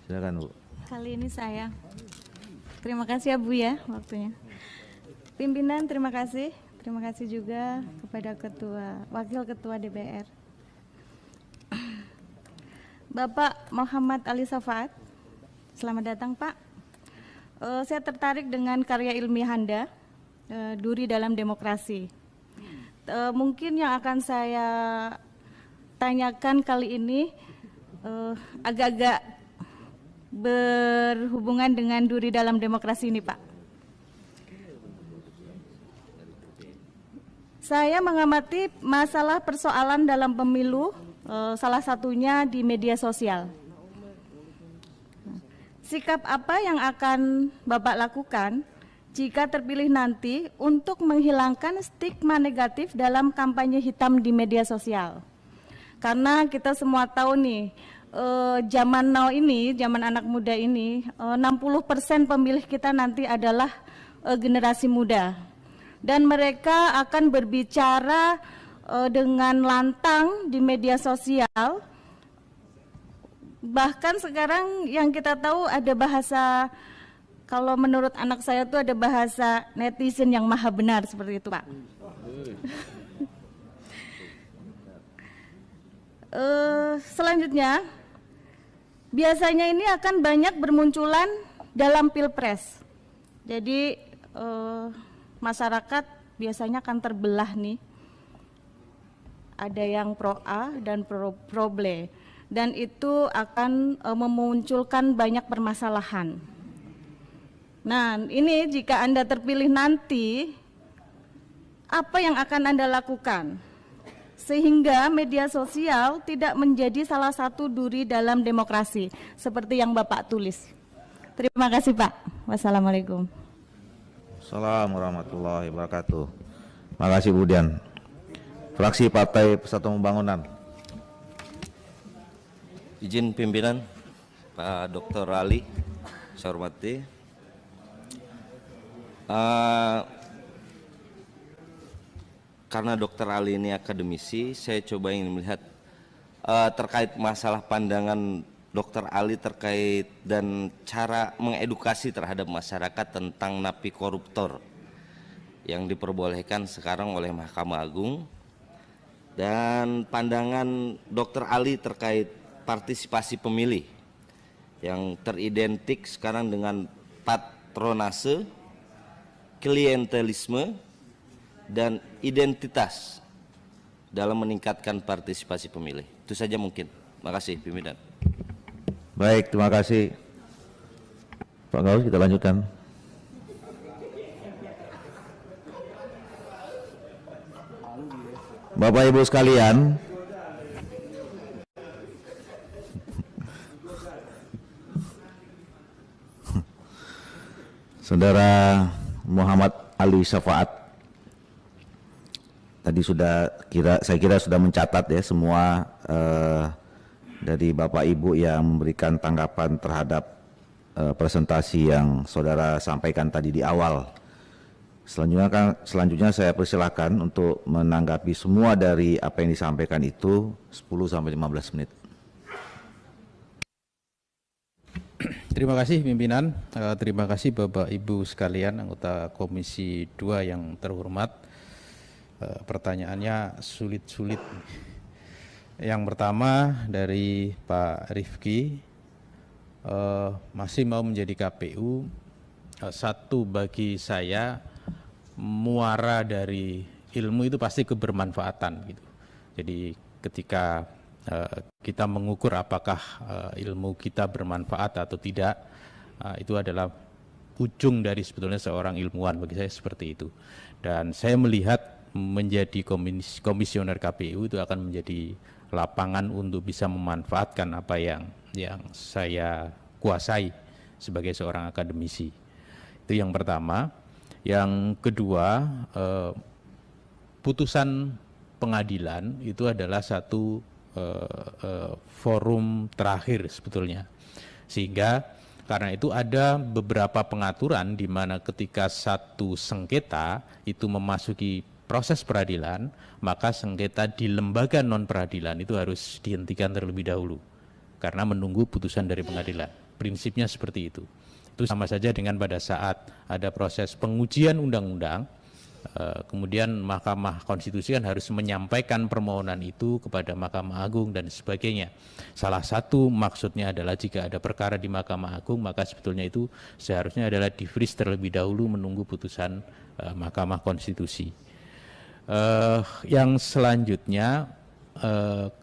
Silakan Bu. Kali ini saya. Terima kasih ya Bu ya waktunya. Pimpinan terima kasih. Terima kasih juga kepada Wakil Ketua DPR. Bapak Muhammad Ali Safaat. Selamat datang Pak. Saya tertarik dengan karya ilmiah Anda, Duri dalam Demokrasi. Mungkin yang akan saya tanyakan kali ini agak-agak berhubungan dengan Duri dalam Demokrasi ini Pak. Saya mengamati masalah persoalan dalam pemilu, salah satunya di media sosial. Sikap apa yang akan Bapak lakukan jika terpilih nanti untuk menghilangkan stigma negatif dalam kampanye hitam di media sosial? Karena kita semua tahu nih, zaman now ini, zaman anak muda ini, 60% pemilih kita nanti adalah generasi muda. Dan mereka akan berbicara dengan lantang di media sosial. Bahkan sekarang yang kita tahu ada bahasa, kalau menurut anak saya itu ada bahasa netizen yang maha benar seperti itu Pak. Selanjutnya, biasanya ini akan banyak bermunculan dalam pilpres. Jadi masyarakat biasanya akan terbelah nih. Ada yang pro A dan pro B. Dan itu akan memunculkan banyak permasalahan. Nah, ini jika Anda terpilih nanti, apa yang akan Anda lakukan? Sehingga media sosial tidak menjadi salah satu duri dalam demokrasi, seperti yang Bapak tulis. Terima kasih Pak. Wassalamualaikum. Assalamualaikum warahmatullahi wabarakatuh. Terima kasih Bu Dian. Fraksi Partai Persatuan Pembangunan. Izin pimpinan Pak Dr. Ali, saya hormati. Karena Dr. Ali ini akademisi, saya coba ingin melihat terkait masalah pandangan Dr. Ali terkait dan cara mengedukasi terhadap masyarakat tentang napi koruptor yang diperbolehkan sekarang oleh Mahkamah Agung, dan pandangan Dr. Ali terkait partisipasi pemilih yang teridentik sekarang dengan patronase, klientelisme, dan identitas dalam meningkatkan partisipasi pemilih. Itu saja mungkin. Terima kasih pimpinan. Baik, terima kasih Pak Gaus. Kita lanjutkan. Bapak Ibu sekalian, Saudara Muhammad Ali Safaat tadi saya kira sudah mencatat ya semua dari Bapak Ibu yang memberikan tanggapan terhadap presentasi yang saudara sampaikan tadi di awal. Selanjutnya saya persilakan untuk menanggapi semua dari apa yang disampaikan itu 10 sampai 15 menit. Terima kasih pimpinan, terima kasih Bapak Ibu sekalian anggota Komisi 2 yang terhormat. Pertanyaannya sulit-sulit. Yang pertama dari Pak Rifki, masih mau menjadi KPU. Satu, bagi saya muara dari ilmu itu pasti kebermanfaatan gitu. Jadi ketika kita mengukur apakah ilmu kita bermanfaat atau tidak, itu adalah ujung dari sebetulnya seorang ilmuwan, bagi saya seperti itu. Dan saya melihat menjadi komisioner KPU itu akan menjadi lapangan untuk bisa memanfaatkan apa yang saya kuasai sebagai seorang akademisi. Itu yang pertama. Yang kedua, putusan pengadilan itu adalah satu forum terakhir sebetulnya, sehingga karena itu ada beberapa pengaturan di mana ketika satu sengketa itu memasuki proses peradilan, maka sengketa di lembaga non peradilan itu harus dihentikan terlebih dahulu karena menunggu putusan dari pengadilan. prinsipnya seperti itu. Itu sama saja dengan pada saat ada proses pengujian undang-undang, kemudian Mahkamah Konstitusi kan harus menyampaikan permohonan itu kepada Mahkamah Agung dan sebagainya. Salah satu maksudnya adalah jika ada perkara di Mahkamah Agung, maka sebetulnya itu seharusnya adalah di-freeze terlebih dahulu menunggu putusan Mahkamah Konstitusi. Yang selanjutnya,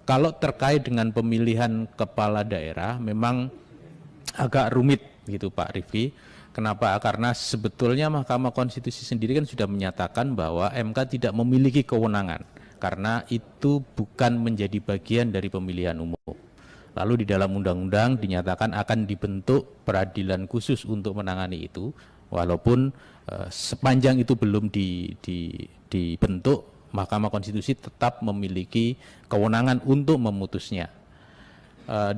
kalau terkait dengan pemilihan kepala daerah memang agak rumit gitu Pak Rifki. Kenapa? Karena sebetulnya Mahkamah Konstitusi sendiri kan sudah menyatakan bahwa MK tidak memiliki kewenangan karena itu bukan menjadi bagian dari pemilihan umum. Lalu di dalam undang-undang dinyatakan akan dibentuk peradilan khusus untuk menangani itu, walaupun sepanjang itu belum dibentuk, Mahkamah Konstitusi tetap memiliki kewenangan untuk memutusnya.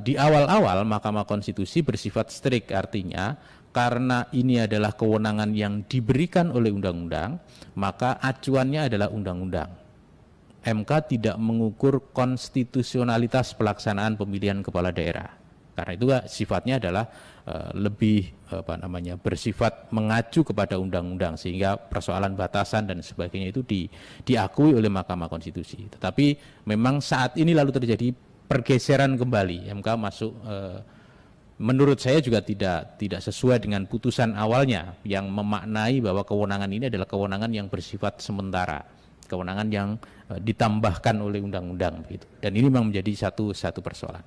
Di awal-awal Mahkamah Konstitusi bersifat strict, artinya karena ini adalah kewenangan yang diberikan oleh undang-undang, maka acuannya adalah undang-undang. MK tidak mengukur konstitusionalitas pelaksanaan pemilihan kepala daerah. Karena itu sifatnya adalah lebih bersifat mengacu kepada undang-undang, sehingga persoalan batasan dan sebagainya itu diakui oleh Mahkamah Konstitusi. Tetapi memang saat ini lalu terjadi pergeseran kembali. MK masuk menurut saya juga tidak sesuai dengan putusan awalnya yang memaknai bahwa kewenangan ini adalah kewenangan yang bersifat sementara, kewenangan yang ditambahkan oleh undang-undang gitu. Dan ini memang menjadi satu persoalan.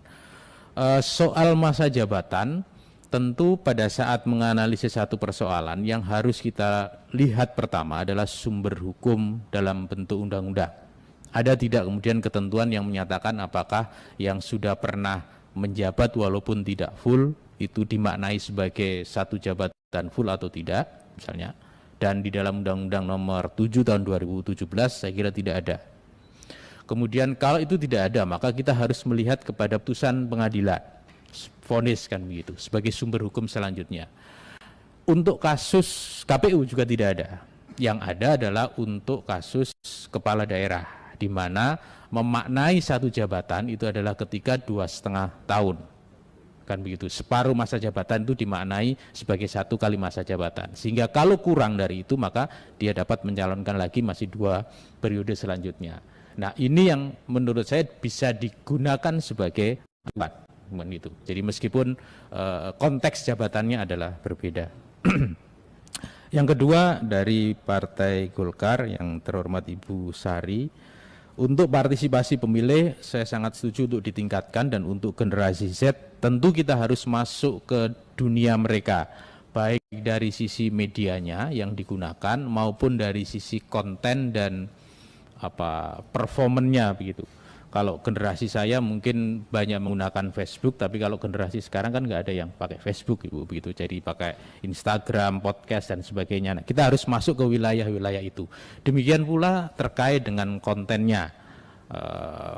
Soal masa jabatan, tentu pada saat menganalisis satu persoalan yang harus kita lihat pertama adalah sumber hukum dalam bentuk undang-undang. Ada tidak kemudian ketentuan yang menyatakan apakah yang sudah pernah menjabat walaupun tidak full itu dimaknai sebagai satu jabatan full atau tidak misalnya. Dan di dalam Undang-Undang nomor 7 tahun 2017 saya kira tidak ada. Kemudian kalau itu tidak ada, maka kita harus melihat kepada putusan pengadilan, vonis kan begitu, sebagai sumber hukum selanjutnya. Untuk kasus KPU juga tidak ada. Yang ada adalah untuk kasus kepala daerah, di mana memaknai satu jabatan itu adalah ketika 2,5 tahun. Kan begitu, separuh masa jabatan itu dimaknai sebagai 1 kali masa jabatan. Sehingga kalau kurang dari itu, maka dia dapat mencalonkan lagi masih 2 periode selanjutnya. Nah, ini yang menurut saya bisa digunakan sebagai alat. Gitu. Jadi meskipun konteks jabatannya adalah berbeda. Yang kedua dari Partai Golkar yang terhormat Ibu Sari, untuk partisipasi pemilih saya sangat setuju untuk ditingkatkan, dan untuk generasi Z tentu kita harus masuk ke dunia mereka, baik dari sisi medianya yang digunakan maupun dari sisi konten dan performannya begitu. Kalau generasi saya mungkin banyak menggunakan Facebook, tapi kalau generasi sekarang kan nggak ada yang pakai Facebook Ibu begitu, jadi pakai Instagram, podcast dan sebagainya. Nah, kita harus masuk ke wilayah-wilayah itu. Demikian pula terkait dengan kontennya,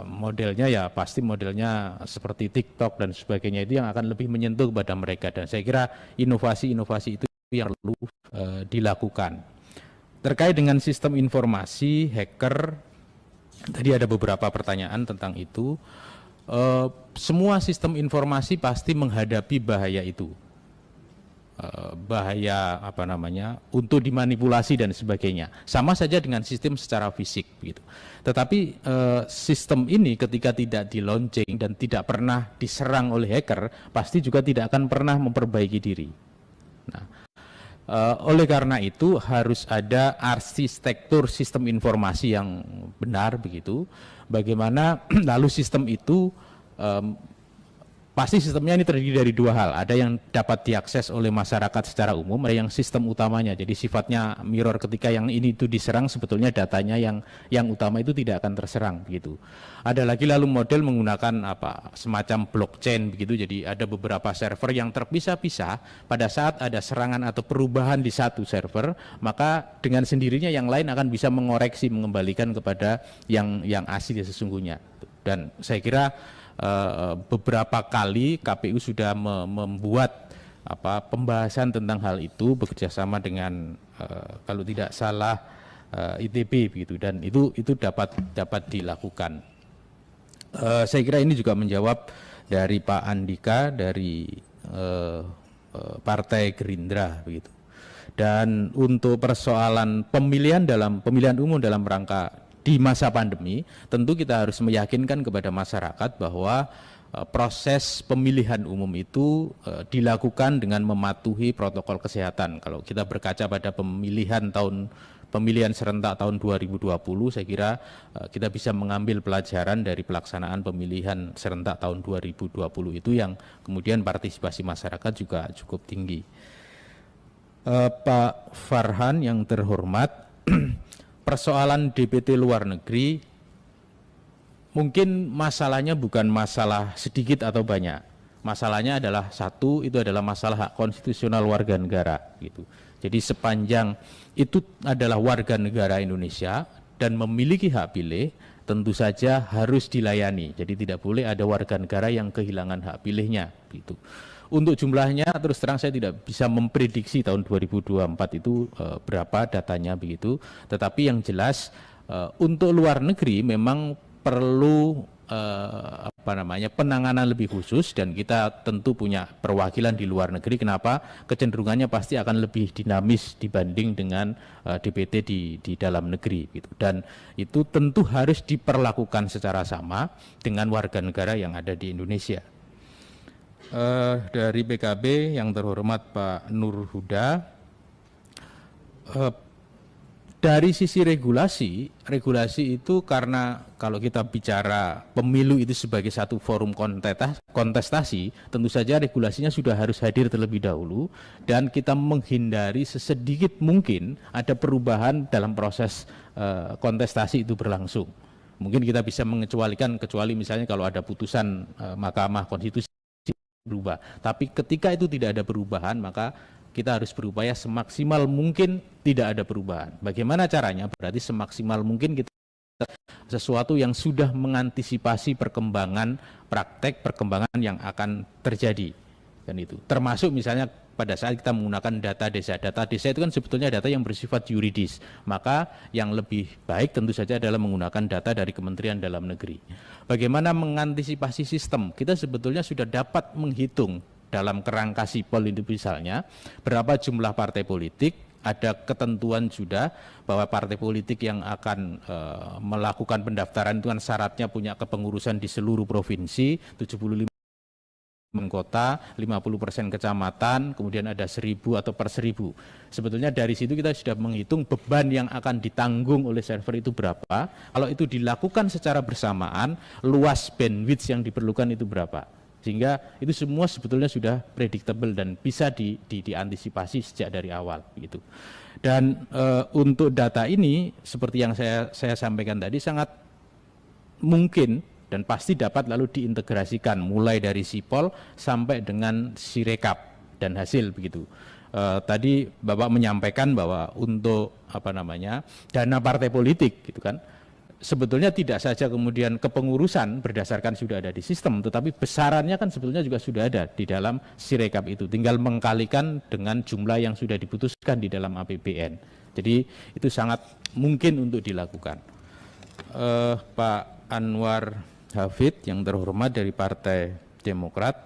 modelnya ya pasti modelnya seperti TikTok dan sebagainya, itu yang akan lebih menyentuh kepada mereka, dan saya kira inovasi-inovasi itu yang perlu dilakukan. Terkait dengan sistem informasi hacker, tadi ada beberapa pertanyaan tentang itu. Semua sistem informasi pasti menghadapi bahaya itu, bahaya untuk dimanipulasi dan sebagainya. Sama saja dengan sistem secara fisik gitu. Tetapi sistem ini ketika tidak di-launching dan tidak pernah diserang oleh hacker, pasti juga tidak akan pernah memperbaiki diri. Nah, oleh karena itu harus ada arsitektur sistem informasi yang benar begitu. Bagaimana lalu sistem itu pasti sistemnya ini terdiri dari 2 hal. Ada yang dapat diakses oleh masyarakat secara umum, ada yang sistem utamanya. Jadi sifatnya mirror, ketika yang ini itu diserang sebetulnya datanya yang utama itu tidak akan terserang begitu. Ada lagi lalu model menggunakan semacam blockchain begitu. Jadi ada beberapa server yang terpisah-pisah. Pada saat ada serangan atau perubahan di satu server, maka dengan sendirinya yang lain akan bisa mengoreksi, mengembalikan kepada yang asli sesungguhnya. Dan saya kira beberapa kali KPU sudah membuat pembahasan tentang hal itu bekerjasama dengan kalau tidak salah ITB begitu, dan itu dapat dilakukan. Saya kira ini juga menjawab dari Pak Andika dari Partai Gerindra begitu. Dan untuk persoalan pemilihan umum dalam rangka di masa pandemi, tentu kita harus meyakinkan kepada masyarakat bahwa proses pemilihan umum itu dilakukan dengan mematuhi protokol kesehatan. Kalau kita berkaca pada pemilihan serentak tahun 2020, saya kira kita bisa mengambil pelajaran dari pelaksanaan pemilihan serentak tahun 2020 itu yang kemudian partisipasi masyarakat juga cukup tinggi. Pak Farhan yang terhormat, persoalan DPT luar negeri mungkin masalahnya bukan masalah sedikit atau banyak. Masalahnya adalah satu, itu adalah masalah hak konstitusional warga negara gitu. Jadi sepanjang itu adalah warga negara Indonesia dan memiliki hak pilih, tentu saja harus dilayani. Jadi tidak boleh ada warga negara yang kehilangan hak pilihnya gitu. Untuk jumlahnya terus terang saya tidak bisa memprediksi tahun 2024 itu berapa datanya begitu. Tetapi yang jelas untuk luar negeri memang perlu penanganan lebih khusus, dan kita tentu punya perwakilan di luar negeri. Kenapa? Kecenderungannya pasti akan lebih dinamis dibanding dengan DPT di dalam negeri gitu. Dan itu tentu harus diperlakukan secara sama dengan warga negara yang ada di Indonesia. Dari PKB yang terhormat Pak Nur Huda, dari sisi regulasi itu karena kalau kita bicara pemilu itu sebagai satu forum kontestasi, tentu saja regulasinya sudah harus hadir terlebih dahulu, dan kita menghindari sesedikit mungkin ada perubahan dalam proses kontestasi itu berlangsung. Mungkin kita bisa mengecualikan, kecuali misalnya kalau ada putusan Mahkamah Konstitusi berubah. Tapi ketika itu tidak ada perubahan, maka kita harus berupaya semaksimal mungkin tidak ada perubahan. Bagaimana caranya? Berarti semaksimal mungkin kita sesuatu yang sudah mengantisipasi perkembangan yang akan terjadi. Dan itu termasuk misalnya pada saat kita menggunakan data desa itu kan sebetulnya data yang bersifat yuridis, maka yang lebih baik tentu saja adalah menggunakan data dari Kementerian Dalam Negeri. Bagaimana mengantisipasi sistem? Kita sebetulnya sudah dapat menghitung dalam kerangka sipol itu misalnya berapa jumlah partai politik. Ada ketentuan sudah bahwa partai politik yang akan melakukan pendaftaran itu kan syaratnya punya kepengurusan di seluruh provinsi, 75 kota, 50% kecamatan, kemudian ada 1000 atau per 1000. Sebetulnya dari situ kita sudah menghitung beban yang akan ditanggung oleh server itu berapa. Kalau itu dilakukan secara bersamaan, luas bandwidth yang diperlukan itu berapa. Sehingga itu semua sebetulnya sudah predictable dan bisa diantisipasi sejak dari awal gitu. Dan untuk data ini seperti yang saya sampaikan tadi sangat mungkin dan pasti dapat lalu diintegrasikan mulai dari sipol sampai dengan sirekap dan hasil begitu. Tadi Bapak menyampaikan bahwa untuk dana partai politik gitu kan, sebetulnya tidak saja kemudian kepengurusan berdasarkan sudah ada di sistem, tetapi besarannya kan sebetulnya juga sudah ada di dalam sirekap itu. Tinggal mengkalikan dengan jumlah yang sudah diputuskan di dalam APBN. Jadi itu sangat mungkin untuk dilakukan. Pak Anwar Hafid yang terhormat dari Partai Demokrat.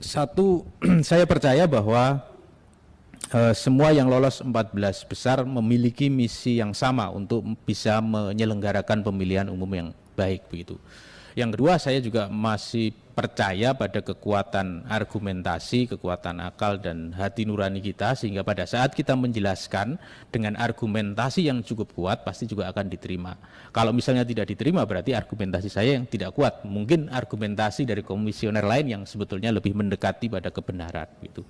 Satu, saya percaya bahwa semua yang lolos 14 besar memiliki misi yang sama untuk bisa menyelenggarakan pemilihan umum yang baik begitu. Yang kedua, saya juga masih percaya pada kekuatan argumentasi, kekuatan akal dan hati nurani kita, sehingga pada saat kita menjelaskan dengan argumentasi yang cukup kuat pasti juga akan diterima. Kalau misalnya tidak diterima berarti argumentasi saya yang tidak kuat, mungkin argumentasi dari komisioner lain yang sebetulnya lebih mendekati pada kebenaran gitu.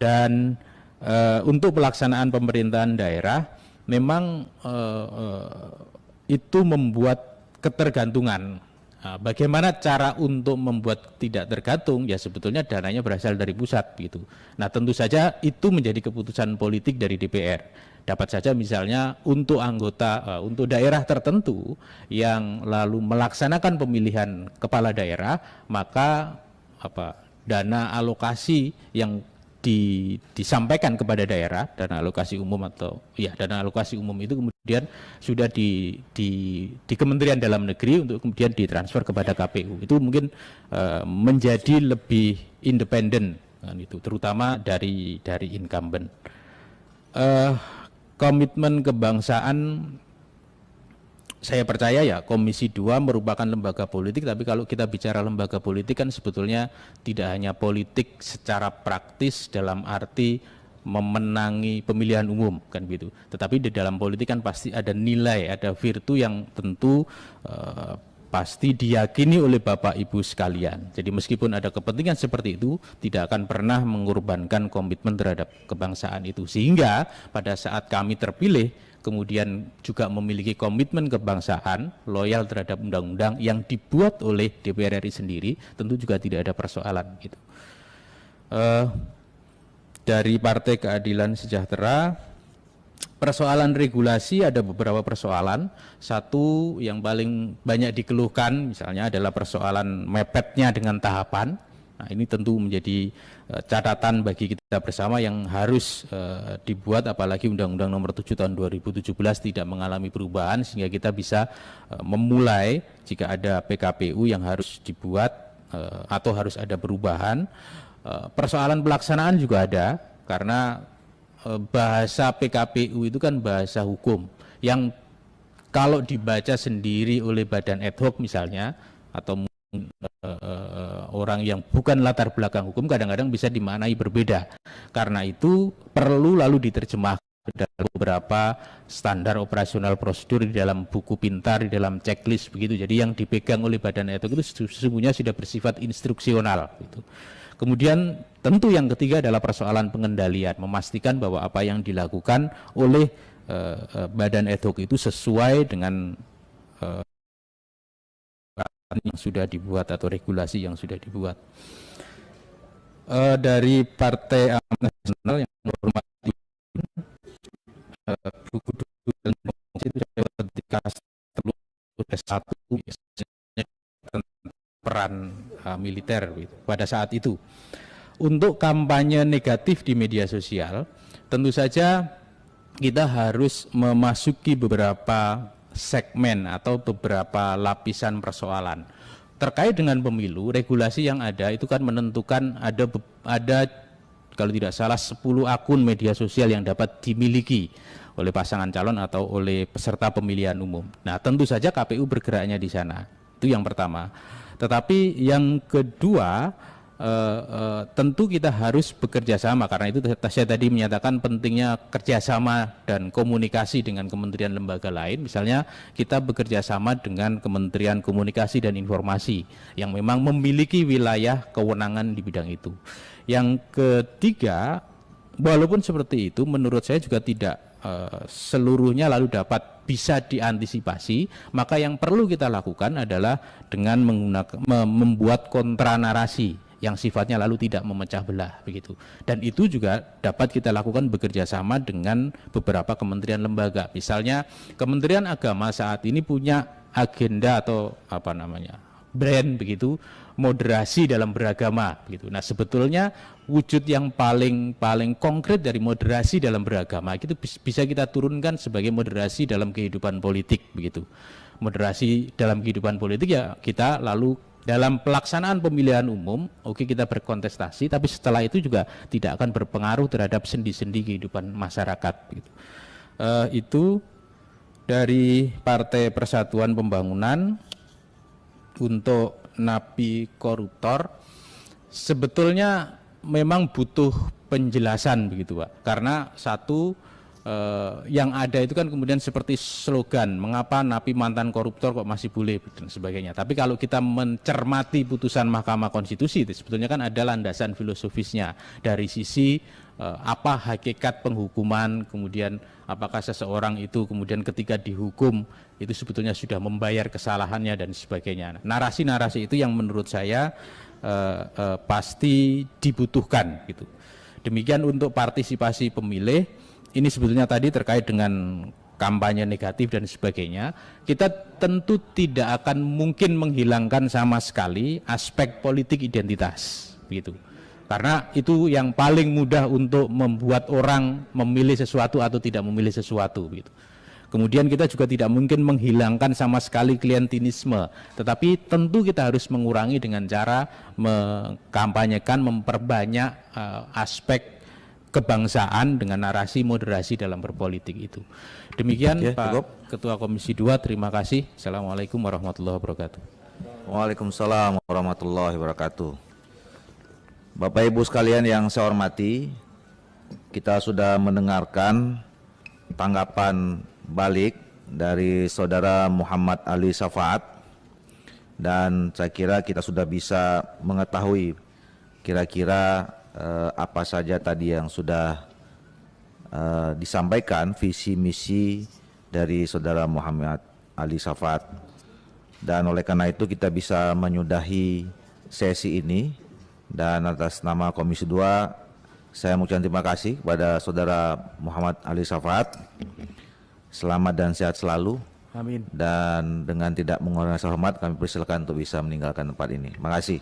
Dan untuk pelaksanaan pemerintahan daerah memang itu membuat ketergantungan. Bagaimana cara untuk membuat tidak tergantung? Ya sebetulnya dananya berasal dari pusat gitu. Nah tentu saja itu menjadi keputusan politik dari DPR. Dapat saja misalnya untuk anggota, untuk daerah tertentu yang lalu melaksanakan pemilihan kepala daerah, maka dana alokasi yang disampaikan kepada daerah, dana alokasi umum atau ya dana alokasi umum itu kemudian sudah di Kementerian Dalam Negeri untuk kemudian ditransfer kepada KPU. Itu mungkin menjadi lebih independen kan, itu terutama dari incumbent. Komitmen kebangsaan, saya percaya ya Komisi 2 merupakan lembaga politik, tapi kalau kita bicara lembaga politik kan sebetulnya tidak hanya politik secara praktis dalam arti memenangi pemilihan umum kan gitu. Tetapi di dalam politik kan pasti ada nilai, ada virtu yang tentu pasti diyakini oleh Bapak Ibu sekalian. Jadi meskipun ada kepentingan seperti itu, tidak akan pernah mengorbankan komitmen terhadap kebangsaan itu. Sehingga pada saat kami terpilih, kemudian juga memiliki komitmen kebangsaan, loyal terhadap undang-undang yang dibuat oleh DPR RI sendiri, tentu juga tidak ada persoalan gitu. Dari Partai Keadilan Sejahtera, persoalan regulasi ada beberapa persoalan. Satu yang paling banyak dikeluhkan misalnya adalah persoalan mepetnya dengan tahapan. Nah, ini tentu menjadi catatan bagi kita bersama yang harus dibuat, apalagi Undang-Undang Nomor 7 Tahun 2017 tidak mengalami perubahan sehingga kita bisa memulai jika ada PKPU yang harus dibuat atau harus ada perubahan. Persoalan pelaksanaan juga ada karena bahasa PKPU itu kan bahasa hukum yang kalau dibaca sendiri oleh badan ad hoc misalnya atau orang yang bukan latar belakang hukum kadang-kadang bisa dimaknai berbeda. Karena itu perlu lalu diterjemahkan dalam beberapa standar operasional prosedur di dalam buku pintar, di dalam checklist begitu. Jadi yang dipegang oleh badan ad hoc itu sesungguhnya sudah bersifat instruksional gitu. Kemudian tentu yang ketiga adalah persoalan pengendalian, memastikan bahwa apa yang dilakukan oleh badan ad hoc itu sesuai dengan yang sudah dibuat atau regulasi yang sudah dibuat. Dari Partai Amanat Nasional yang menghormati buku dan itu ketika satu tentang peran militer gitu, pada saat itu. Untuk kampanye negatif di media sosial, tentu saja kita harus memasuki beberapa segmen atau beberapa lapisan persoalan. Terkait dengan pemilu, regulasi yang ada itu kan menentukan ada kalau tidak salah 10 akun media sosial yang dapat dimiliki oleh pasangan calon atau oleh peserta pemilihan umum. Nah, tentu saja KPU bergeraknya di sana. Itu yang pertama. Tetapi yang kedua, tentu kita harus bekerja sama, karena itu saya tadi menyatakan pentingnya kerjasama dan komunikasi dengan kementerian lembaga lain. Misalnya kita bekerja sama dengan Kementerian Komunikasi dan Informasi yang memang memiliki wilayah kewenangan di bidang itu. Yang ketiga, walaupun seperti itu menurut saya juga tidak seluruhnya lalu dapat bisa diantisipasi, maka yang perlu kita lakukan adalah dengan membuat kontra narasi yang sifatnya lalu tidak memecah belah begitu. Dan itu juga dapat kita lakukan bekerja sama dengan beberapa kementerian lembaga. Misalnya Kementerian Agama saat ini punya agenda atau brand begitu, moderasi dalam beragama begitu. Nah, sebetulnya wujud yang paling konkret dari moderasi dalam beragama itu bisa kita turunkan sebagai moderasi dalam kehidupan politik begitu. Moderasi dalam kehidupan politik ya kita lalu dalam pelaksanaan pemilihan umum, oke, kita berkontestasi, tapi setelah itu juga tidak akan berpengaruh terhadap sendi-sendi kehidupan masyarakat. Gitu. Itu dari Partai Persatuan Pembangunan. Untuk napi koruptor, sebetulnya memang butuh penjelasan begitu Pak. Karena satu, yang ada itu kan kemudian seperti slogan, mengapa napi mantan koruptor kok masih boleh dan sebagainya. Tapi kalau kita mencermati putusan Mahkamah Konstitusi itu sebetulnya kan ada landasan filosofisnya dari sisi apa hakikat penghukuman, kemudian apakah seseorang itu kemudian ketika dihukum itu sebetulnya sudah membayar kesalahannya dan sebagainya. Narasi-narasi itu yang menurut saya pasti dibutuhkan gitu. Demikian untuk partisipasi pemilih. Ini sebetulnya tadi terkait dengan kampanye negatif dan sebagainya. Kita tentu tidak akan mungkin menghilangkan sama sekali aspek politik identitas, begitu. Karena itu yang paling mudah untuk membuat orang memilih sesuatu atau tidak memilih sesuatu gitu. Kemudian kita juga tidak mungkin menghilangkan sama sekali klientelisme, tetapi tentu kita harus mengurangi dengan cara mengkampanyekan, memperbanyak aspek kebangsaan dengan narasi moderasi dalam berpolitik itu. Demikian Pak Ketua Komisi 2, terima kasih. Assalamualaikum warahmatullahi wabarakatuh. Waalaikumsalam warahmatullahi wabarakatuh. Bapak Ibu sekalian yang saya hormati, kita sudah mendengarkan tanggapan balik dari Saudara Muhammad Ali Safaat, dan saya kira kita sudah bisa mengetahui kira-kira apa saja tadi yang sudah disampaikan visi misi dari Saudara Muhammad Ali Safaat, dan oleh karena itu kita bisa menyudahi sesi ini. Dan atas nama Komisi 2 saya mengucapkan terima kasih kepada Saudara Muhammad Ali Safaat. Selamat dan sehat selalu. Amin. Dan dengan tidak mengurangi rasa hormat, kami persilakan untuk bisa meninggalkan tempat ini. Terima kasih.